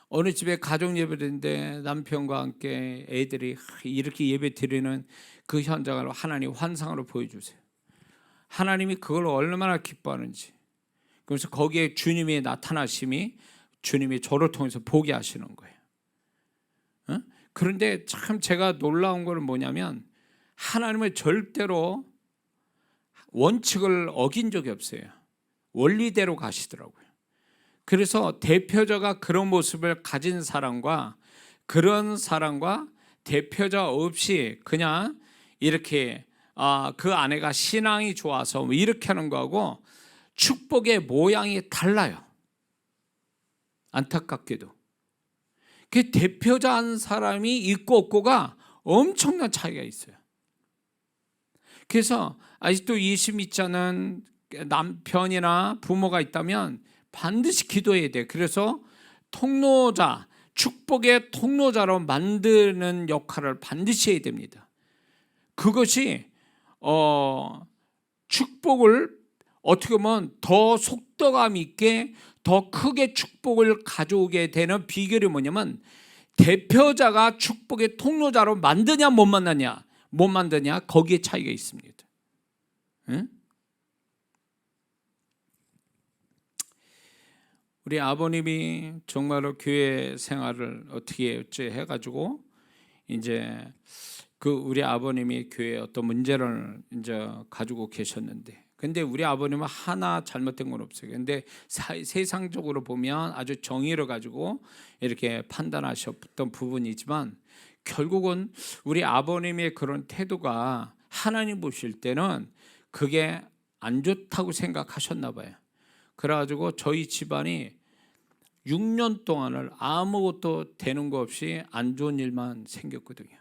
어느 집에 가족 예배드리는데 남편과 함께 애들이 이렇게 예배 드리는 그 현장을 하나님 환상으로 보여주세요. 하나님이 그걸 얼마나 기뻐하는지. 그래서 거기에 주님의 나타나심이 주님이 저를 통해서 보게 하시는 거예요. 그런데 참 제가 놀라운 건 뭐냐면 하나님은 절대로 원칙을 어긴 적이 없어요. 원리대로 가시더라고요. 그래서 대표자가 그런 모습을 가진 사람과 그런 사람과 대표자 없이 그냥 이렇게 그 아내가 신앙이 좋아서 이렇게 하는 거하고 축복의 모양이 달라요. 안타깝게도. 그 대표자 한 사람이 있고 없고가 엄청난 차이가 있어요. 그래서 아직도 예수 믿지 않은 남편이나 부모가 있다면 반드시 기도해야 돼요. 그래서 통로자, 축복의 통로자로 만드는 역할을 반드시 해야 됩니다. 그것이 축복을 어떻게 보면 더 속도감 있게 더 크게 축복을 가져오게 되는 비결이 뭐냐면 대표자가 축복의 통로자로 만드냐 못 만드냐 거기에 차이가 있습니다. 응? 우리 아버님이 정말로 교회 생활을 어떻게 해가지고 이제 그 우리 아버님이 교회에 어떤 문제를 이제 가지고 계셨는데, 근데 우리 아버님은 하나 잘못된 건 없어요. 근데 세상적으로 보면 아주 정의를 가지고 이렇게 판단하셨던 부분이지만 결국은 우리 아버님의 그런 태도가 하나님 보실 때는 그게 안 좋다고 생각하셨나 봐요. 그래가지고 저희 집안이 6년 동안을 아무것도 되는 거 없이 안 좋은 일만 생겼거든요.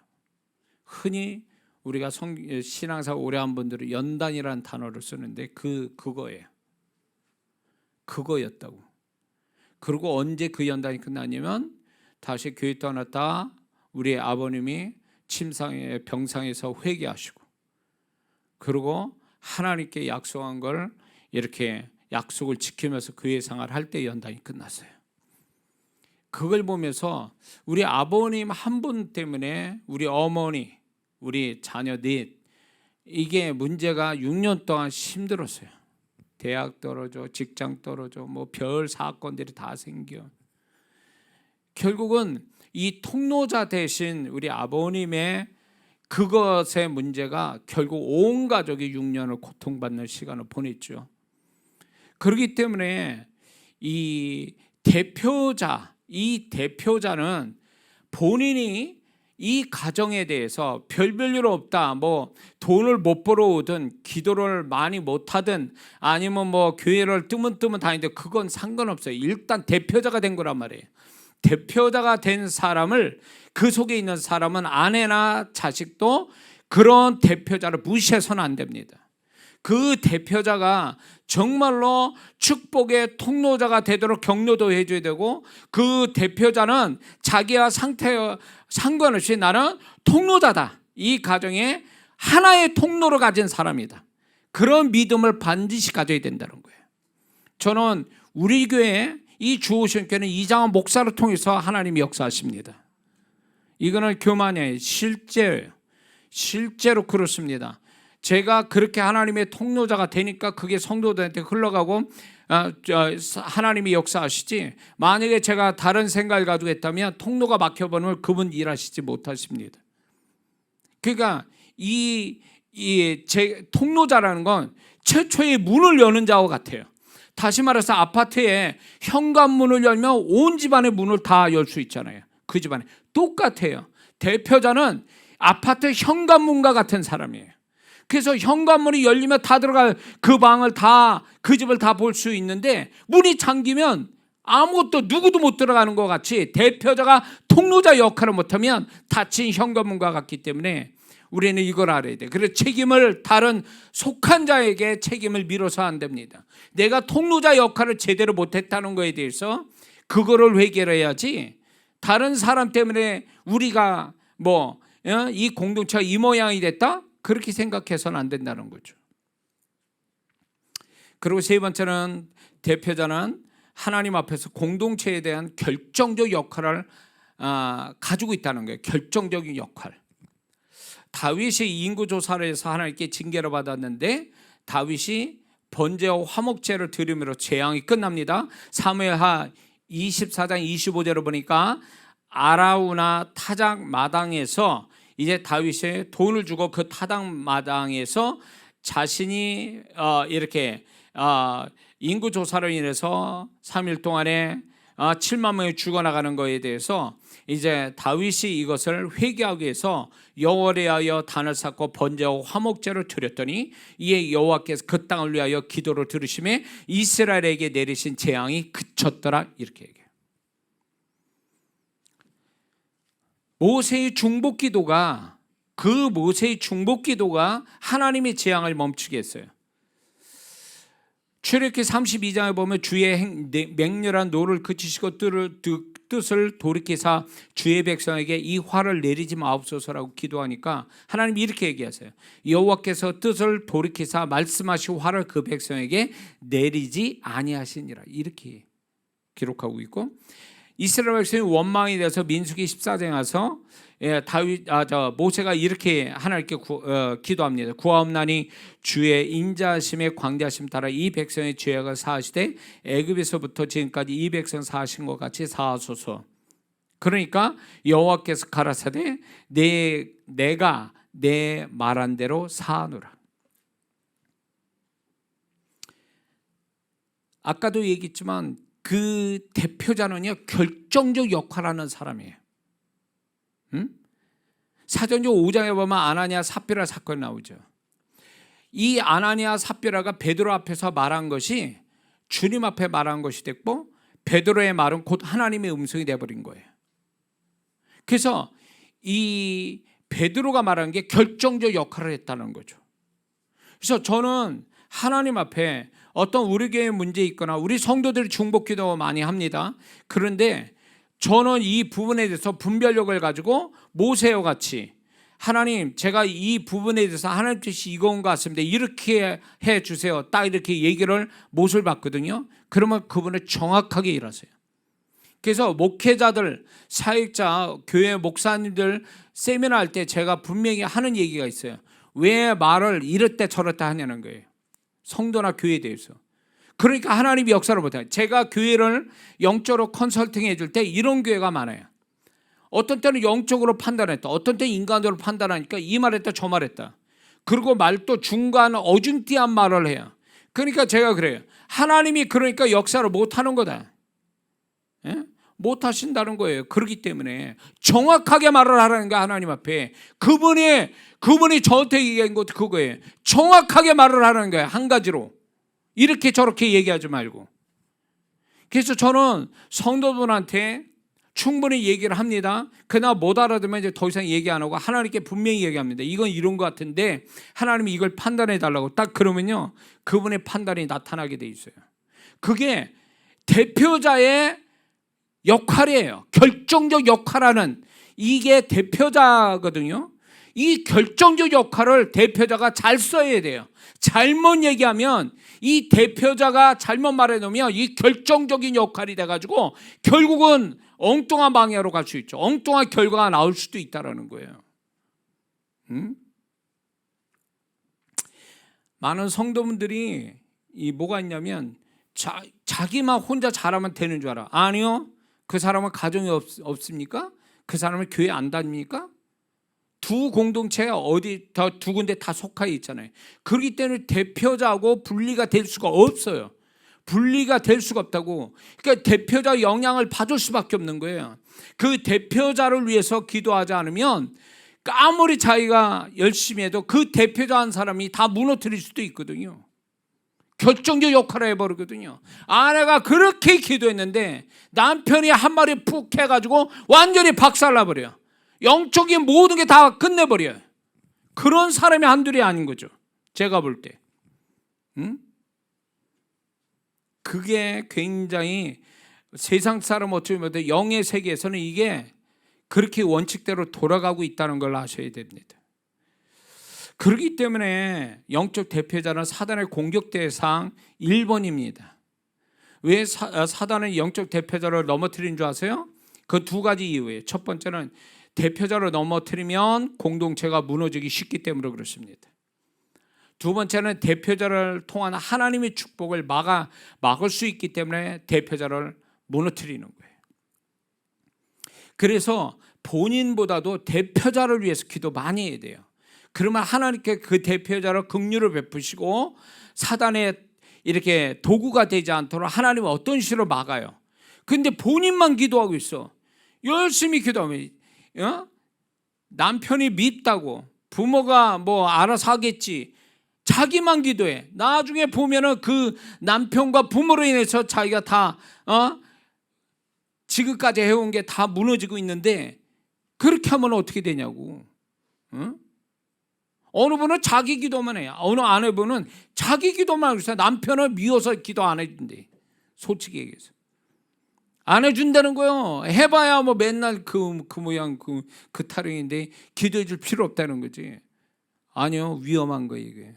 흔히 우리가 신앙사 오래 한 분들은 연단이라는 단어를 쓰는데 그거예요. 그거였다고. 그리고 언제 그 연단이 끝나냐면 다시 교회 떠났다 우리 아버님이 병상에서 회개하시고, 그리고 하나님께 약속한 걸 이렇게 약속을 지키면서 교회 생활을 할 때 연단이 끝났어요. 그걸 보면서 우리 아버님 한 분 때문에 우리 어머니, 우리 자녀 넷, 이게 문제가 6년 동안 힘들었어요. 대학 떨어져, 직장 떨어져, 뭐 별 사건들이 다 생겨. 결국은 이 통로자 대신 우리 아버님의 그것의 문제가 결국 온 가족이 6년을 고통받는 시간을 보냈죠. 그렇기 때문에 이 대표자는 본인이 이 가정에 대해서 별별 없다, 뭐 돈을 못 벌어오든 기도를 많이 못하든 아니면 뭐 교회를 뜨문 다니는데 그건 상관없어요. 일단 대표자가 된 거란 말이에요. 대표자가 된 사람을, 그 속에 있는 사람은 아내나 자식도 그런 대표자를 무시해서는 안 됩니다. 그 대표자가 정말로 축복의 통로자가 되도록 격려도 해줘야 되고, 그 대표자는 자기와 상태와 상관없이 나는 통로자다, 이 가정에 하나의 통로를 가진 사람이다, 그런 믿음을 반드시 가져야 된다는 거예요. 저는 우리 교회 이 주오션교회는 이장원 목사를 통해서 하나님이 역사하십니다. 이거는 교만이 아니에요. 실제로 그렇습니다. 제가 그렇게 하나님의 통로자가 되니까 그게 성도들한테 흘러가고 하나님이 역사하시지, 만약에 제가 다른 생각을 가지고 했다면 통로가 막혀버리면 그분 일하시지 못하십니다. 그러니까 제 통로자라는 건 최초의 문을 여는 자와 같아요. 다시 말해서 아파트에 현관문을 열면 온 집안의 문을 다 열 수 있잖아요. 그 집안에 똑같아요. 대표자는 아파트 현관문과 같은 사람이에요. 그래서 현관문이 열리면 다 들어갈 그 방을 다, 그 집을 다 볼 수 있는데, 문이 잠기면 아무것도 누구도 못 들어가는 것 같이 대표자가 통로자 역할을 못하면 닫힌 현관문과 같기 때문에 우리는 이걸 알아야 돼. 그래서 책임을 다른 속한 자에게 책임을 밀어서 안 됩니다. 내가 통로자 역할을 제대로 못했다는 거에 대해서 그거를 해결해야지, 다른 사람 때문에 우리가 이 공동체가 이 모양이 됐다? 그렇게 생각해서는 안 된다는 거죠. 그리고 세 번째는, 대표자는 하나님 앞에서 공동체에 대한 결정적 역할을 가지고 있다는 거예요. 결정적인 역할. 다윗이 인구조사를 해서 하나님께 징계를 받았는데, 다윗이 번제와 화목제를 드림으로 재앙이 끝납니다. 사무엘하 24장 25절을 보니까 아라우나 타작 마당에서 이제 다윗이 돈을 주고 그 타작 마당에서 자신이 이렇게 인구조사로 인해서 3일 동안에 7만 명이 죽어나가는 것에 대해서 이제 다윗이 이것을 회개하기 위해서 여호와를 위하여 단을 쌓고 번제와 화목제를 드렸더니 이에 여호와께서 그 땅을 위하여 기도를 들으시매 이스라엘에게 내리신 재앙이 그쳤더라, 이렇게 얘기해요. 모세의 중복기도가, 모세의 중복기도가 하나님의 재앙을 멈추게 했어요. 출애굽기 32장에 보면 주의 맹렬한 노를 그치시고 뜻을 돌이키사 주의 백성에게 이 화를 내리지 마옵소서라고 기도하니까 하나님이 이렇게 얘기하세요. 여호와께서 뜻을 돌이키사 말씀하신 화를 그 백성에게 내리지 아니하시니라, 이렇게 기록하고 있고, 이스라엘 백성이 원망이 돼서 민수기 14장에 와서 모세가 이렇게 하나님께 기도합니다. 구하옵나니 주의 인자하심에 광대하심 따라 이 백성의 죄악을 사하시되 애굽에서부터 지금까지 이 백성 사하신 것 같이 사하소서. 그러니까 여호와께서 가라사대 내가 내 말한 대로 사하노라. 아까도 얘기했지만 그 대표자는요, 결정적 역할을 하는 사람이에요. 사도행전 5장에 보면 아나니아 삽비라 사건이 나오죠. 이 아나니아 삽비라가 베드로 앞에서 말한 것이 주님 앞에 말한 것이 됐고, 베드로의 말은 곧 하나님의 음성이 되어버린 거예요. 그래서 이 베드로가 말한 게 결정적 역할을 했다는 거죠. 그래서 저는 하나님 앞에 어떤 우리 교회에 문제 있거나 우리 성도들이 중복기도 많이 합니다. 그런데 저는 이 부분에 대해서 분별력을 가지고 모세와 같이, 하나님 제가 이 부분에 대해서 하나님 뜻이 이건 것 같습니다, 이렇게 해 주세요, 딱 이렇게 얘기를 못을 받거든요. 그러면 그분을 정확하게 일하세요. 그래서 목회자들, 사역자, 교회 목사님들 세미나 할 때 제가 분명히 하는 얘기가 있어요. 왜 말을 이럴 때 저럴 때 하냐는 거예요. 성도나 교회에 대해서. 그러니까 하나님이 역사를 못해요. 제가 교회를 영적으로 컨설팅 해줄 때 이런 교회가 많아요. 어떤 때는 영적으로 판단했다, 어떤 때는 인간적으로 판단하니까 이 말했다 저 말했다, 그리고 말도 중간 어중띠한 말을 해요. 그러니까 제가 그래요. 하나님이 그러니까 역사를 못하는 거다, 못하신다는 거예요. 그렇기 때문에 정확하게 말을 하라는 게 하나님 앞에, 그분이 저한테 얘기한 것도 그거예요. 정확하게 말을 하라는 거예요. 한 가지로 이렇게 저렇게 얘기하지 말고. 그래서 저는 성도들한테 충분히 얘기를 합니다. 그러나 못 알아들으면 이제 더 이상 얘기 안 하고 하나님께 분명히 얘기합니다. 이건 이런 것 같은데 하나님이 이걸 판단해 달라고. 딱 그러면요, 그분의 판단이 나타나게 돼 있어요. 그게 대표자의 역할이에요. 결정적 역할하는, 이게 대표자거든요. 이 결정적 역할을 대표자가 잘 써야 돼요. 잘못 얘기하면, 이 대표자가 잘못 말해놓으면 이 결정적인 역할이 돼가지고 결국은 엉뚱한 방향으로 갈 수 있죠. 엉뚱한 결과가 나올 수도 있다는 거예요. 많은 성도분들이 뭐가 있냐면 자기만 혼자 잘하면 되는 줄 알아. 아니요, 그 사람은 가정이 없습니까? 그 사람은 교회 안 다닙니까? 두 공동체가 두 군데 다 속하여 있잖아요. 그렇기 때문에 대표자하고 분리가 될 수가 없어요. 분리가 될 수가 없다고. 그러니까 대표자 영향을 받을 수밖에 없는 거예요. 그 대표자를 위해서 기도하지 않으면 아무리 자기가 열심히 해도 그 대표자 한 사람이 다 무너뜨릴 수도 있거든요. 결정적 역할을 해버리거든요. 아내가 그렇게 기도했는데 남편이 한 마리 푹 해가지고 완전히 박살나버려요. 영적인 모든 게 다 끝내버려요. 그런 사람이 한둘이 아닌 거죠, 제가 볼 때. 그게 굉장히 세상 사람 어찌 보면 영의 세계에서는 이게 그렇게 원칙대로 돌아가고 있다는 걸 아셔야 됩니다. 그렇기 때문에 영적 대표자는 사단의 공격 대상 1번입니다. 왜 사단은 영적 대표자를 넘어뜨린 줄 아세요? 그 두 가지 이유예요. 첫 번째는 대표자를 넘어뜨리면 공동체가 무너지기 쉽기 때문에 그렇습니다. 두 번째는 대표자를 통한 하나님의 축복을 막을 수 있기 때문에 대표자를 무너뜨리는 거예요. 그래서 본인보다도 대표자를 위해서 기도 많이 해야 돼요. 그러면 하나님께 그 대표자를 긍휼을 베푸시고 사단의 이렇게 도구가 되지 않도록 하나님은 어떤 식으로 막아요. 근데 본인만 기도하고 있어. 열심히 기도하면 남편이 밉다고, 부모가 뭐 알아서 하겠지, 자기만 기도해. 나중에 보면은 그 남편과 부모로 인해서 자기가 다 지금까지 해온 게 다 무너지고 있는데 그렇게 하면 어떻게 되냐고. 어느 분은 자기 기도만 해요. 어느 아내분은 자기 기도만 하고 있어요. 남편을 미워서 기도 안 해준대. 솔직히 얘기해서 안 해준다는 거예요. 해봐야 뭐 맨날 그 모양 그 타령인데 기도해 줄 필요 없다는 거지. 아니요, 위험한 거예요 이게.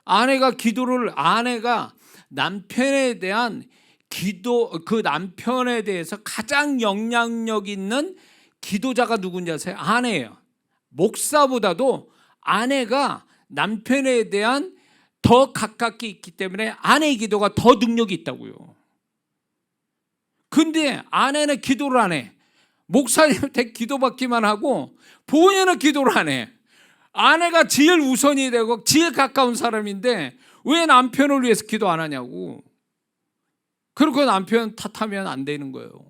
아내가 남편에 대한 기도, 그 남편에 대해서 가장 영향력 있는 기도자가 누군지 아세요? 아내예요. 목사보다도 아내가 남편에 대한 더 가깝게 있기 때문에 아내의 기도가 더 능력이 있다고요. 근데 아내는 기도를 안 해. 목사님한테 기도받기만 하고 본인은 기도를 안 해. 아내가 제일 우선이 되고 제일 가까운 사람인데 왜 남편을 위해서 기도 안 하냐고. 그리고 남편 탓하면 안 되는 거예요.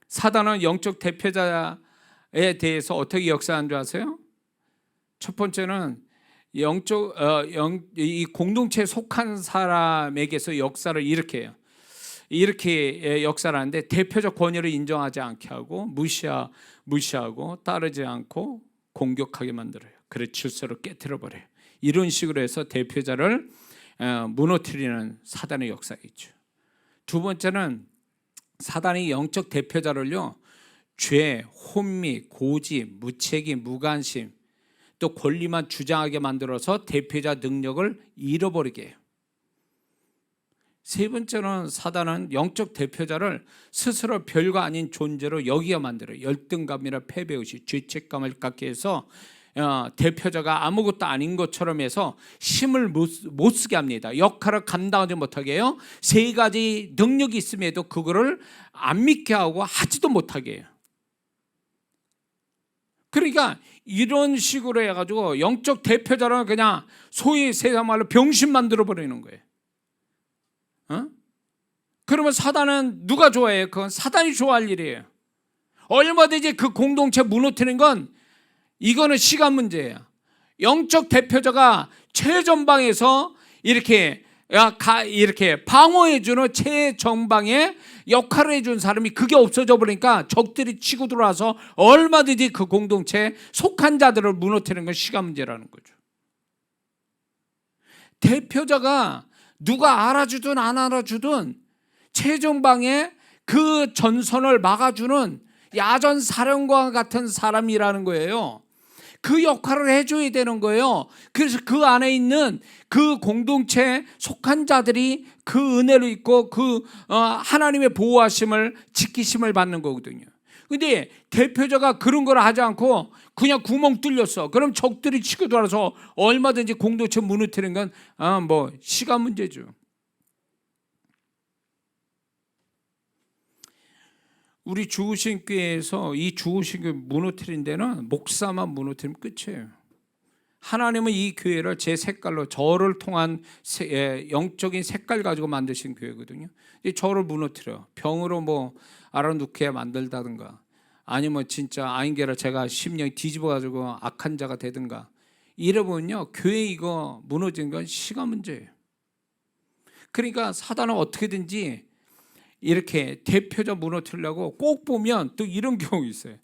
사단은 영적 대표자에 대해서 어떻게 역사하는 줄 아세요? 첫 번째는 이 공동체에 속한 사람에게서 역사를 이렇게 해요. 이렇게 역사를 하는데 대표적 권위를 인정하지 않게 하고 무시하고 따르지 않고 공격하게 만들어요. 그래 질서를 깨트려버려요. 이런 식으로 해서 대표자를 무너뜨리는 사단의 역사가 있죠. 두 번째는 사단이 영적 대표자를요, 죄, 혼미, 고집, 무책임, 무관심, 또 권리만 주장하게 만들어서 대표자 능력을 잃어버리게 해요. 세 번째는 사단은 영적 대표자를 스스로 별거 아닌 존재로 여기게 만들어요. 열등감이나 패배의식, 죄책감을 갖게 해서 대표자가 아무것도 아닌 것처럼 해서 힘을 못 쓰게 합니다. 역할을 감당하지 못하게 해요. 세 가지 능력이 있음에도 그거를 안 믿게 하고 하지도 못하게 해요. 그러니까 이런 식으로 해가지고 영적 대표자는 그냥 소위 세상 말로 병신 만들어 버리는 거예요. 그러면 사단은 누가 좋아해요? 그건 사단이 좋아할 일이에요. 얼마든지 그 공동체 무너뜨리는 건 이거는 시간 문제예요. 영적 대표자가 최전방에서 이렇게 이렇게 방어해주는 최정방의 역할을 해준 사람이 그게 없어져 버리니까 적들이 치고 들어와서 얼마든지 그 공동체에 속한 자들을 무너뜨리는 건 시간 문제라는 거죠. 대표자가 누가 알아주든 안 알아주든 최정방의 그 전선을 막아주는 야전 사령관 같은 사람이라는 거예요. 그 역할을 해줘야 되는 거예요. 그래서 그 안에 있는 그 공동체에 속한 자들이 그 은혜를 입고 그 하나님의 보호하심을 지키심을 받는 거거든요. 근데 대표자가 그런 걸 하지 않고 그냥 구멍 뚫렸어. 그럼 적들이 치고 들어와서 얼마든지 공동체 무너뜨리는 건 뭐 시간 문제죠. 우리 주우신 교회에서 이 주우신 교회 무너뜨린 데는 목사만 무너뜨리면 끝이에요. 하나님은 이 교회를 제 색깔로 저를 통한 영적인 색깔 가지고 만드신 교회거든요. 저를 무너뜨려 병으로 뭐 알아놓게 만들다든가 아니면 진짜 아인게라 제가 심령이 뒤집어 가지고 악한 자가 되든가 이러면요 교회 이거 무너진 건 시간 문제예요. 그러니까 사단은 어떻게든지 이렇게 대표자 무너뜨리려고 꼭 보면 또 이런 경우 있어요.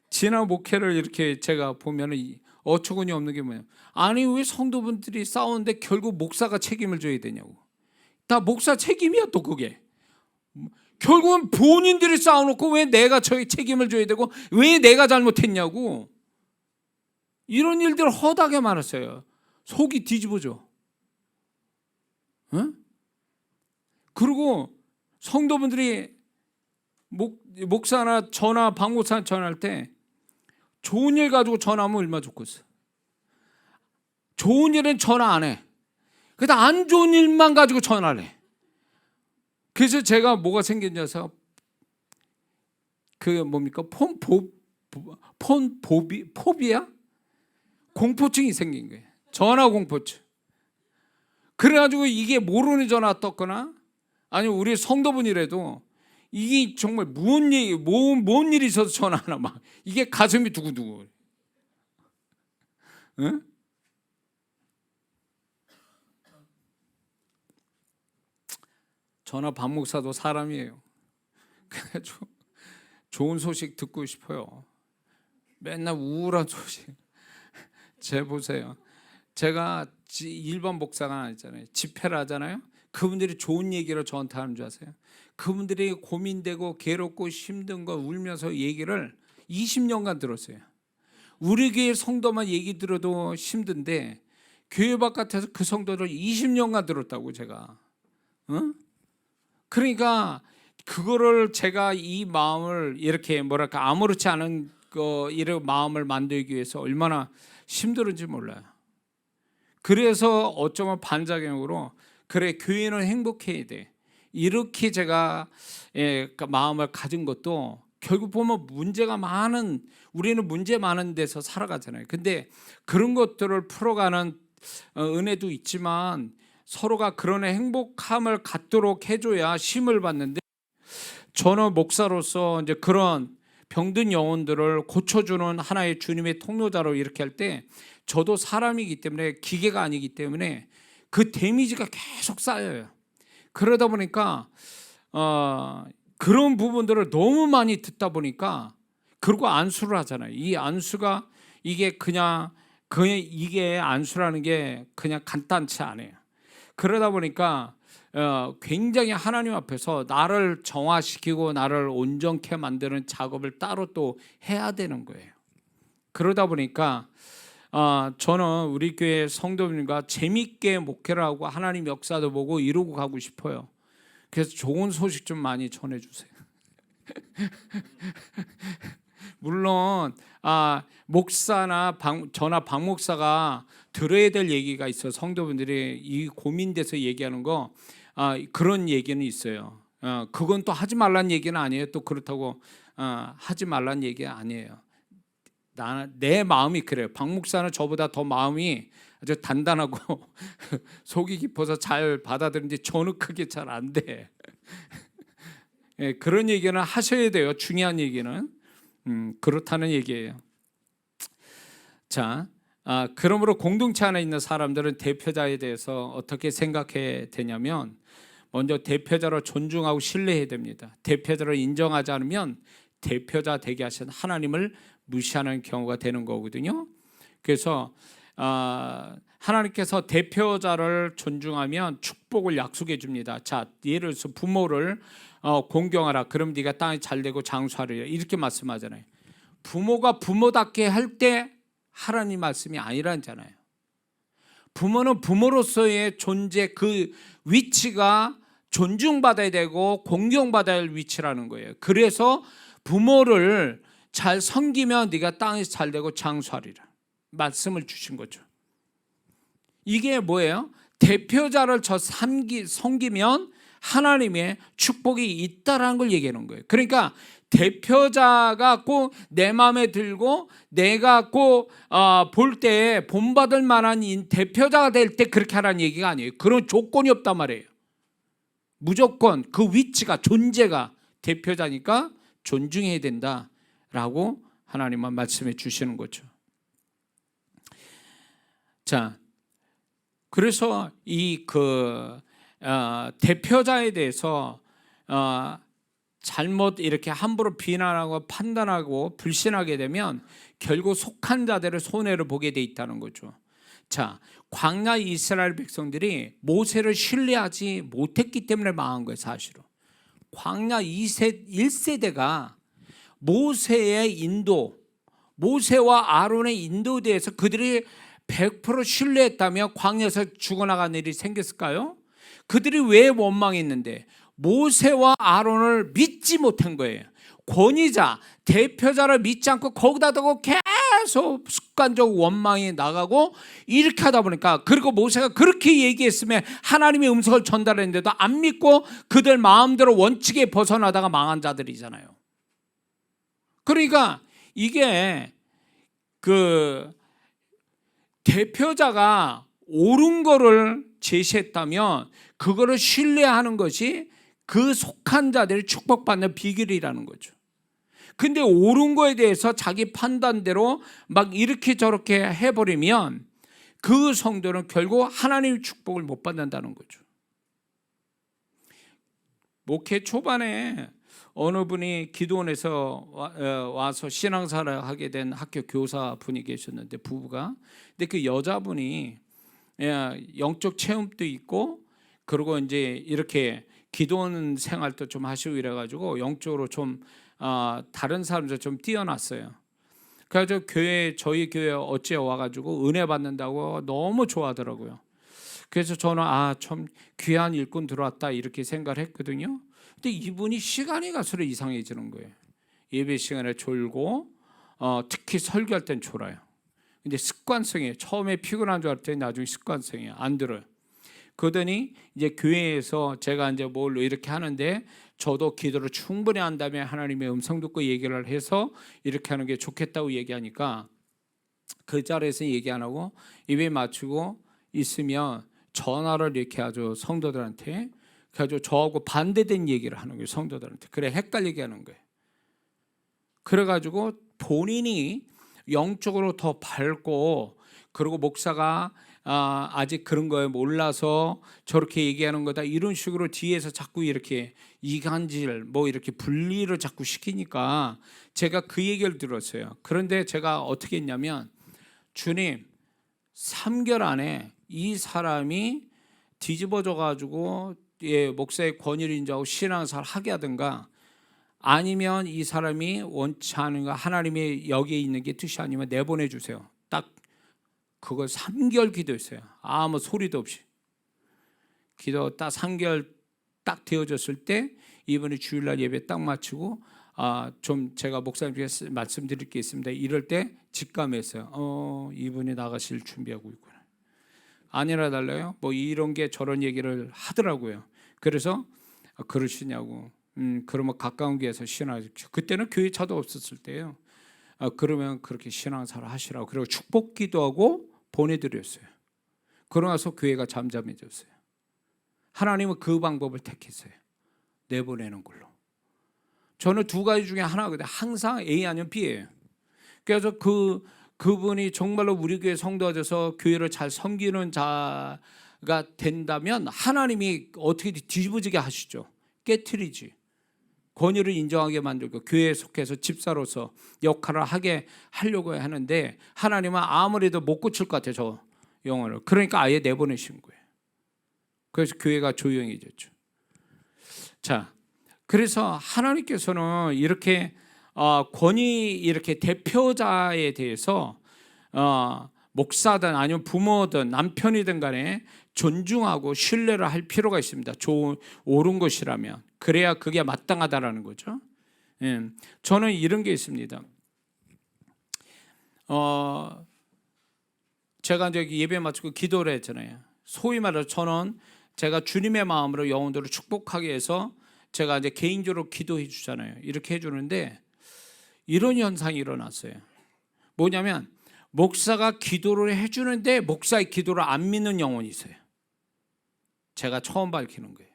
지난 목회를 이렇게 제가 보면은 어처구니 없는 게 뭐예요? 아니 왜 성도분들이 싸우는데 결국 목사가 책임을 져야 되냐고. 다 목사 책임이야 또 그게. 결국은 본인들이 싸워놓고 왜 내가 저희 책임을 져야 되고 왜 내가 잘못했냐고. 이런 일들 허다하게 많았어요. 속이 뒤집어져. 응? 그리고 성도분들이 목사나 저나 박목사나 전화할 때 좋은 일 가지고 전화하면 얼마나 좋겠어. 좋은 일은 전화 안 해. 그래도 안 좋은 일만 가지고 전화를 해. 그래서 제가 뭐가 생겼냐 해서 그게 뭡니까? 포비아? 공포증이 생긴 거예요. 전화 공포증. 그래가지고 이게 모르는 전화 떴거나 아니면 우리 성도분이라도 이게 정말 뭔 일이 있어서 전화하나 막 이게 가슴이 두근두근. 응? 전화 박 목사도 사람이에요. 그래가지고 좋은 소식 듣고 싶어요. 맨날 우울한 소식. 제 보세요. 제가 일반 목사가 아니잖아요. 집회를 하잖아요. 그분들이 좋은 얘기를 저한테 하는 줄 아세요? 그분들이 고민되고 괴롭고 힘든 거 울면서 얘기를 20년간 들었어요. 우리 교회 성도만 얘기 들어도 힘든데 교회 바깥에서 그 성도를 20년간 들었다고 제가. 응? 그러니까 그거를 제가 이 마음을 이렇게 뭐랄까 아무렇지 않은 이런 마음을 만들기 위해서 얼마나 힘들은지 몰라요. 그래서 어쩌면 반작용으로 그래 교회는 행복해야 돼. 이렇게 제가 마음을 가진 것도 결국 보면 문제가 많은 우리는 문제 많은 데서 살아가잖아요. 근데 그런 것들을 풀어가는 은혜도 있지만 서로가 그런 행복함을 갖도록 해줘야 쉼을 받는데 저는 목사로서 이제 그런 병든 영혼들을 고쳐주는 하나의 주님의 통로자로 이렇게 할 때 저도 사람이기 때문에 기계가 아니기 때문에 그 데미지가 계속 쌓여요. 그러다 보니까 그런 부분들을 너무 많이 듣다 보니까 그리고 안수를 하잖아요. 이 안수가 이게 이게 안수라는 게 그냥 간단치 않아요. 그러다 보니까 굉장히 하나님 앞에서 나를 정화시키고 나를 온전케 만드는 작업을 따로 또 해야 되는 거예요. 그러다 보니까 저는 우리 교회 성도님과 재밌게 목회를 하고 하나님 역사도 보고 이루고 가고 싶어요. 그래서 좋은 소식 좀 많이 전해주세요. 물론 목사나 저나 박 목사가 들어야 될 얘기가 있어요. 성도분들이 이 고민돼서 얘기하는 거 그런 얘기는 있어요. 그건 또 하지 말란 얘기는 아니에요. 또 그렇다고 하지 말란 얘기 아니에요. 내 마음이 그래요. 박 목사는 저보다 더 마음이 아주 단단하고 속이 깊어서 잘 받아들이는데 저는 그게 잘 안 돼. 그런 얘기는 하셔야 돼요. 중요한 얘기는 그렇다는 얘기예요. 자, 그러므로 공동체 안에 있는 사람들은 대표자에 대해서 어떻게 생각해야 되냐면, 먼저 대표자로 존중하고 신뢰해야 됩니다. 대표자로 인정하지 않으면 대표자 되게 하신 하나님을 무시하는 경우가 되는 거거든요. 그래서 하나님께서 대표자를 존중하면 축복을 약속해 줍니다. 자, 예를 들어서 부모를 공경하라. 그럼 네가 땅에 잘되고 장수하리라. 이렇게 말씀하잖아요. 부모가 부모답게 할 때 하나님 말씀이 아니라잖아요. 부모는 부모로서의 존재, 그 위치가 존중받아야 되고 공경받아야 할 위치라는 거예요. 그래서 부모를 잘 섬기면 네가 땅에서 잘되고 장수하리라 말씀을 주신 거죠. 이게 뭐예요? 대표자를 섬기면 하나님의 축복이 있다라는 걸 얘기하는 거예요. 그러니까 대표자가 꼭 내 마음에 들고 내가 꼭 볼 때 본받을 만한 대표자가 될 때 그렇게 하라는 얘기가 아니에요. 그런 조건이 없단 말이에요. 무조건 그 위치가, 존재가 대표자니까 존중해야 된다라고 하나님은 말씀해 주시는 거죠. 자, 그래서 이 대표자에 대해서 잘못 이렇게 함부로 비난하고 판단하고 불신하게 되면 결국 속한 자들의 손해를 보게 돼 있다는 거죠. 자, 광야 이스라엘 백성들이 모세를 신뢰하지 못했기 때문에 망한 거예요. 사실은 광야 1세대가 모세의 인도, 모세와 아론의 인도에 대해서 그들이 100% 신뢰했다면 광야에서 죽어나간 일이 생겼을까요? 그들이 왜 원망했는데 모세와 아론을 믿지 못한 거예요. 권위자, 대표자를 믿지 않고 거기다 두고 계속 습관적 원망이 나가고 이렇게 하다 보니까, 그리고 모세가 그렇게 얘기했으면 하나님의 음성을 전달했는데도 안 믿고 그들 마음대로 원칙에 벗어나다가 망한 자들이잖아요. 그러니까 이게 대표자가 옳은 거를 제시했다면 그거를 신뢰하는 것이 그 속한 자들이 축복받는 비결이라는 거죠. 근데 옳은 거에 대해서 자기 판단대로 막 이렇게 저렇게 해버리면 그 성도는 결국 하나님의 축복을 못 받는다는 거죠. 목회 초반에 어느 분이 기도원에서 와서 신앙생활을 하게 된 학교 교사 분이 계셨는데, 부부가. 근데 그 여자분이 영적 체험도 있고, 그리고 이제 이렇게 기도원 생활도 좀 하시고 이래가지고 영적으로 좀 다른 사람들 좀 뛰어났어요. 그래서 저희 교회 어째 와가지고 은혜 받는다고 너무 좋아하더라고요. 그래서 저는 참 귀한 일꾼 들어왔다 이렇게 생각을 했거든요. 근데 이분이 시간이 갈수록 이상해지는 거예요. 예배 시간에 졸고 특히 설교할 땐 졸아요. 근데 습관성이에요. 처음에 피곤한 줄 알았더니 나중에 습관성이에요. 안 들어요. 그러더니 이제 교회에서 제가 이제 뭘로 이렇게 하는데, 저도 기도를 충분히 한 다음에 하나님의 음성 듣고 얘기를 해서 이렇게 하는 게 좋겠다고 얘기하니까, 그 자리에서 얘기 안 하고 입에 맞추고 있으면 전화를 이렇게 아주 성도들한테, 그래가지고 저하고 반대된 얘기를 하는 거예요. 성도들한테. 그래 헷갈리게 하는 거예요. 그래가지고 본인이 영적으로 더 밝고, 그리고 목사가 아직 그런 거에 몰라서 저렇게 얘기하는 거다 이런 식으로 뒤에서 자꾸 이렇게 이간질 뭐 이렇게 분리를 자꾸 시키니까 제가 그 얘기를 들었어요. 그런데 제가 어떻게 했냐면, 주님 3개월 안에 이 사람이 뒤집어져 가지고 목사의 권위를 인정하고 신앙생활 하게 하든가, 아니면 이 사람이 원치 않은 거, 하나님의 여기에 있는 게 뜻이 아니면 내보내 주세요. 딱 그걸 3개월 기도했어요. 아무 소리도 없이. 기도 딱 3개월 딱 되어졌을 때 이분이 주일날 예배 딱 마치고 좀 제가 목사님께 말씀드릴 게 있습니다. 이럴 때 직감했어요. 이분이 나가실 준비하고 있구나. 아니라 달라요. 뭐 이런 게 저런 얘기를 하더라고요. 그래서 그러시냐고. 그러면 가까운 교회에서 신앙하십시오. 그때는 교회 차도 없었을 때예요. 그러면 그렇게 신앙생활 하시라고. 그리고 축복 기도하고 보내드렸어요. 그러고 나서 교회가 잠잠해졌어요. 하나님은 그 방법을 택했어요. 내보내는 걸로. 저는 두 가지 중에 하나거든요. 항상 A 아니면 B예요. 그래서 그분이 정말로 우리 교회 성도가 돼서 교회를 잘 섬기는 자가 된다면 하나님이 어떻게 뒤집어지게 하시죠. 깨트리지. 권위를 인정하게 만들고 교회에 속해서 집사로서 역할을 하게 하려고 하는데 하나님은 아무래도 못 고칠 것 같아요. 저 영혼을. 그러니까 아예 내보내신 거예요. 그래서 교회가 조용해졌죠. 자, 그래서 하나님께서는 이렇게 권위 이렇게 대표자에 대해서 목사든 아니면 부모든 남편이든 간에 존중하고 신뢰를 할 필요가 있습니다. 옳은 것이라면. 그래야 그게 마땅하다라는 거죠. 저는 이런 게 있습니다. 제가 이제 예배 마치고 기도를 했잖아요. 소위 말해서 저는 제가 주님의 마음으로 영혼들을 축복하기 위해서 제가 이제 개인적으로 기도해 주잖아요. 이렇게 해주는데 이런 현상이 일어났어요. 뭐냐면 목사가 기도를 해주는데 목사의 기도를 안 믿는 영혼이 있어요. 제가 처음 밝히는 거예요.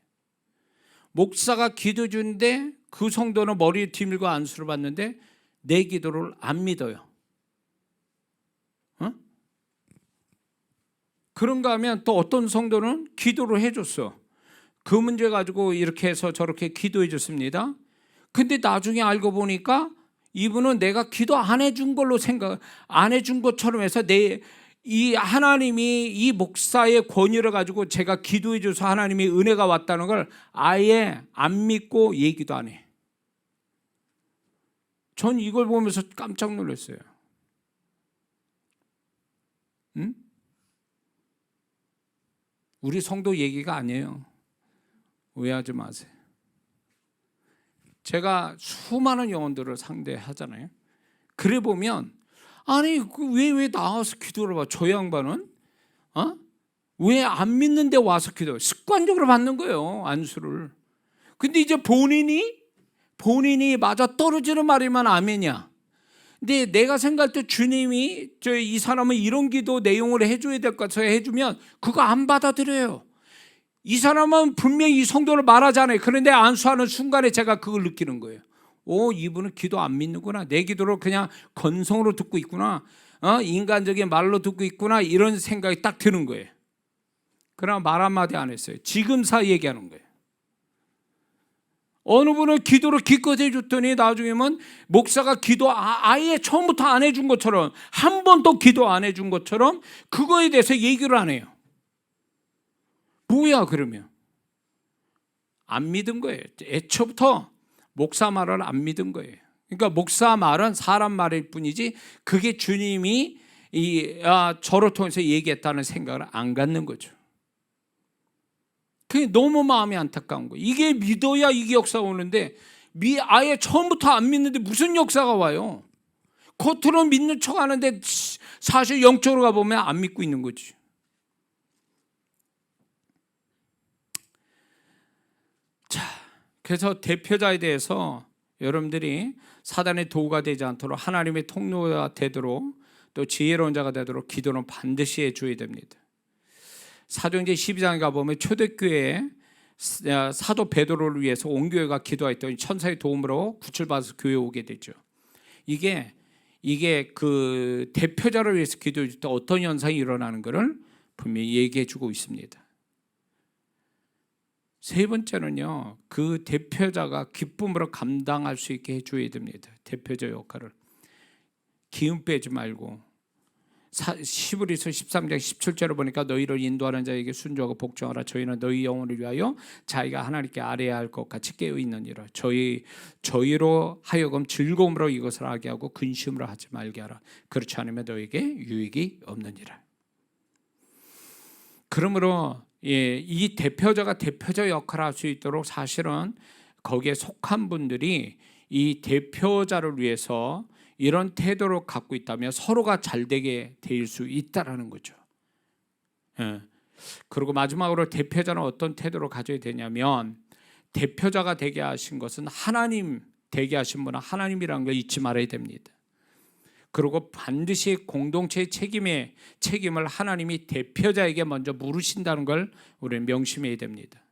목사가 기도해 주는데 그 성도는 머리에 뒤밀고 안수를 받는데 내 기도를 안 믿어요. 그런가 하면 또 어떤 성도는 기도를 해줬어. 그 문제 가지고 이렇게 해서 저렇게 기도해 줬습니다. 근데 나중에 알고 보니까 이분은 내가 기도 안 해준 걸로 안 해준 것처럼 해서 이 하나님이 이 목사의 권위를 가지고 제가 기도해 줘서 하나님이 은혜가 왔다는 걸 아예 안 믿고 얘기도 안 해. 전 이걸 보면서 깜짝 놀랐어요. 응? 우리 성도 얘기가 아니에요. 오해하지 마세요. 제가 수많은 영혼들을 상대하잖아요. 그래 보면 아니 왜 나와서 기도를 봐? 저 양반은 왜 안 믿는데 와서 기도? 습관적으로 받는 거예요, 안수를. 근데 이제 본인이 맞아 떨어지는 말이면 아멘이야. 근데 내가 생각할 때 주님이 이 사람은 이런 기도 내용을 해줘야 될 것 같아서 해주면 그거 안 받아들여요. 이 사람은 분명히 이 성도를 말하잖아요. 그런데 안수하는 순간에 제가 그걸 느끼는 거예요. 이분은 기도 안 믿는구나. 내 기도를 그냥 건성으로 듣고 있구나. 인간적인 말로 듣고 있구나. 이런 생각이 딱 드는 거예요. 그러나 말 한마디 안 했어요. 지금사 얘기하는 거예요. 어느 분은 기도를 기껏 해줬더니 나중에는 목사가 기도 아예 처음부터 안 해준 것처럼 한 번도 기도 안 해준 것처럼 그거에 대해서 얘기를 안 해요. 뭐야 그러면? 안 믿은 거예요. 애초부터 목사 말을 안 믿은 거예요. 그러니까 목사 말은 사람 말일 뿐이지 그게 주님이 저를 통해서 얘기했다는 생각을 안 갖는 거죠. 그게 너무 마음이 안타까운 거예요. 이게 믿어야 이게 역사가 오는데 아예 처음부터 안 믿는데 무슨 역사가 와요? 겉으로 믿는 척 하는데 사실 영적으로 가보면 안 믿고 있는 거지. 자, 그래서 대표자에 대해서 여러분들이 사단의 도구가 되지 않도록 하나님의 통로가 되도록 또 지혜로운 자가 되도록 기도는 반드시 해줘야 됩니다. 사도행전 12장에 가보면 초대교회에 사도 베드로를 위해서 온 교회가 기도했더니 천사의 도움으로 구출받아서 교회에 오게 되죠. 이게 그 대표자를 위해서 기도해 줄 때 어떤 현상이 일어나는 것을 분명히 얘기해 주고 있습니다. 세 번째는요, 그 대표자가 기쁨으로 감당할 수 있게 해줘야 됩니다. 대표자 역할을 기운 빼지 말고. 히브리서 13장 17절을 보니까 너희를 인도하는 자에게 순종하고 복종하라. 저희는 너희 영혼을 위하여 자기가 하나님께 아뢰야 할 것 같이 깨어 있느니라. 저희로 하여금 즐거움으로 이것을 하게 하고 근심으로 하지 말게 하라. 그렇지 않으면 너에게 유익이 없느니라. 그러므로 이 대표자가 대표자 역할을 할 수 있도록 사실은 거기에 속한 분들이 이 대표자를 위해서 이런 태도를 갖고 있다면 서로가 잘되게 될 수 있다라는 거죠. 그리고 마지막으로 대표자는 어떤 태도를 가져야 되냐면 대표자가 되게 하신 것은 하나님 되게 하신 분은 하나님이라는 걸 잊지 말아야 됩니다. 그리고 반드시 공동체의 책임을 하나님이 대표자에게 먼저 물으신다는 걸 우리는 명심해야 됩니다.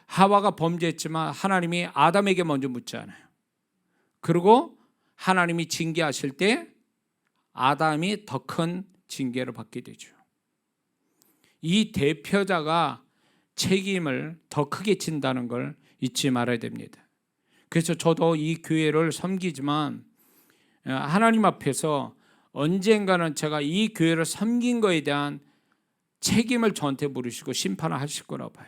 하와가 범죄했지만 하나님이 아담에게 먼저 묻지 않아요. 그리고 하나님이 징계하실 때 아담이 더 큰 징계를 받게 되죠. 이 대표자가 책임을 더 크게 진다는 걸 잊지 말아야 됩니다. 그래서 저도 이 교회를 섬기지만 하나님 앞에서 언젠가는 제가 이 교회를 섬긴 거에 대한 책임을 저한테 물으시고 심판을 하실 거라고 봐요.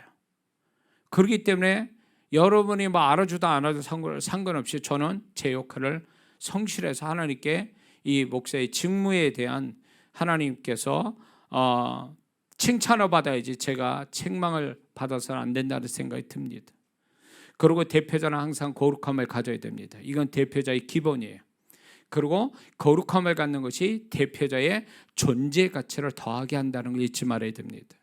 그렇기 때문에 여러분이 뭐 알아주다 안 알아도 상관없이 저는 제 역할을 성실해서 하나님께 이 목사의 직무에 대한 하나님께서 칭찬을 받아야지 제가 책망을 받아서는 안 된다는 생각이 듭니다. 그리고 대표자는 항상 거룩함을 가져야 됩니다. 이건 대표자의 기본이에요. 그리고 거룩함을 갖는 것이 대표자의 존재 가치를 더하게 한다는 걸 잊지 말아야 됩니다.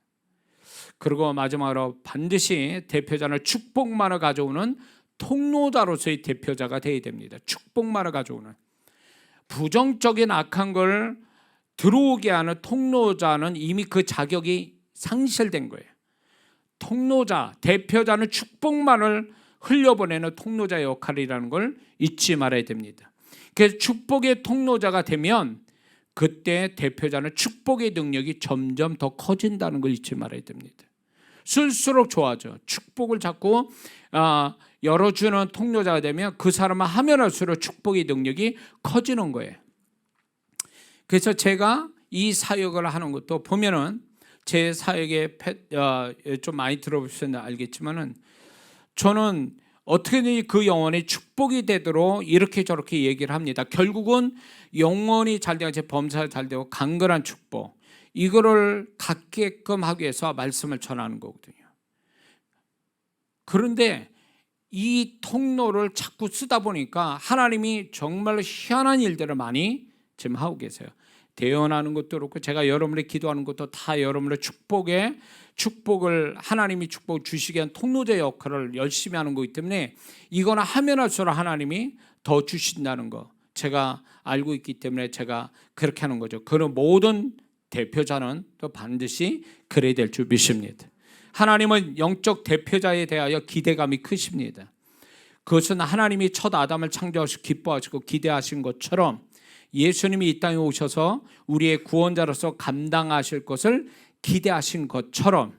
그리고 마지막으로 반드시 대표자는 축복만을 가져오는 통로자로서의 대표자가 되어야 됩니다. 축복만을 가져오는, 부정적인 악한 걸 들어오게 하는 통로자는 이미 그 자격이 상실된 거예요. 통로자, 대표자는 축복만을 흘려보내는 통로자의 역할이라는 걸 잊지 말아야 됩니다. 그래서 축복의 통로자가 되면 그때 대표자는 축복의 능력이 점점 더 커진다는 걸 잊지 말아야 됩니다. 쓸수록 좋아져. 축복을 자꾸 열어주는 통로자가 되면 그 사람은 하면 할수록 축복의 능력이 커지는 거예요. 그래서 제가 이 사역을 하는 것도 보면은 제 사역에 좀 많이 들어보셨는데 알겠지만은 저는 어떻게든 그 영혼이 축복이 되도록 이렇게 저렇게 얘기를 합니다. 결국은 영혼이 잘 되고 제 범사가 잘 되고 강건한 축복, 이거를 갖게끔 하기 위해서 말씀을 전하는 거거든요. 그런데 이 통로를 자꾸 쓰다 보니까 하나님이 정말로 희한한 일들을 많이 지금 하고 계세요. 대언하는 것도 그렇고 제가 여러분의 기도하는 것도 다 여러분의 축복을 하나님이 축복을 주시게 한 통로자 역할을 열심히 하는 거기 때문에 이거는 하면 할수록 하나님이 더 주신다는 거 제가 알고 있기 때문에 제가 그렇게 하는 거죠. 그런 모든 대표자는 또 반드시 그래야 될 줄 믿습니다. 하나님은 영적 대표자에 대하여 기대감이 크십니다. 그것은 하나님이 첫 아담을 창조하시고 기뻐하시고 기대하신 것처럼 예수님이 이 땅에 오셔서 우리의 구원자로서 감당하실 것을 기대하신 것처럼,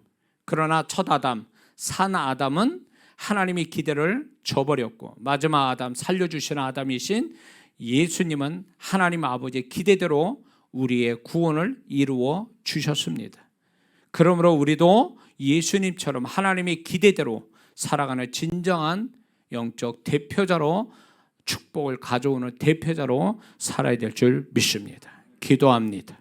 그러나 첫 아담, 산 아담은 하나님이 기대를 저버렸고 마지막 아담, 살려주시는 아담이신 예수님은 하나님 아버지의 기대대로 우리의 구원을 이루어 주셨습니다. 그러므로 우리도 예수님처럼 하나님의 기대대로 살아가는 진정한 영적 대표자로, 축복을 가져오는 대표자로 살아야 될 줄 믿습니다. 기도합니다.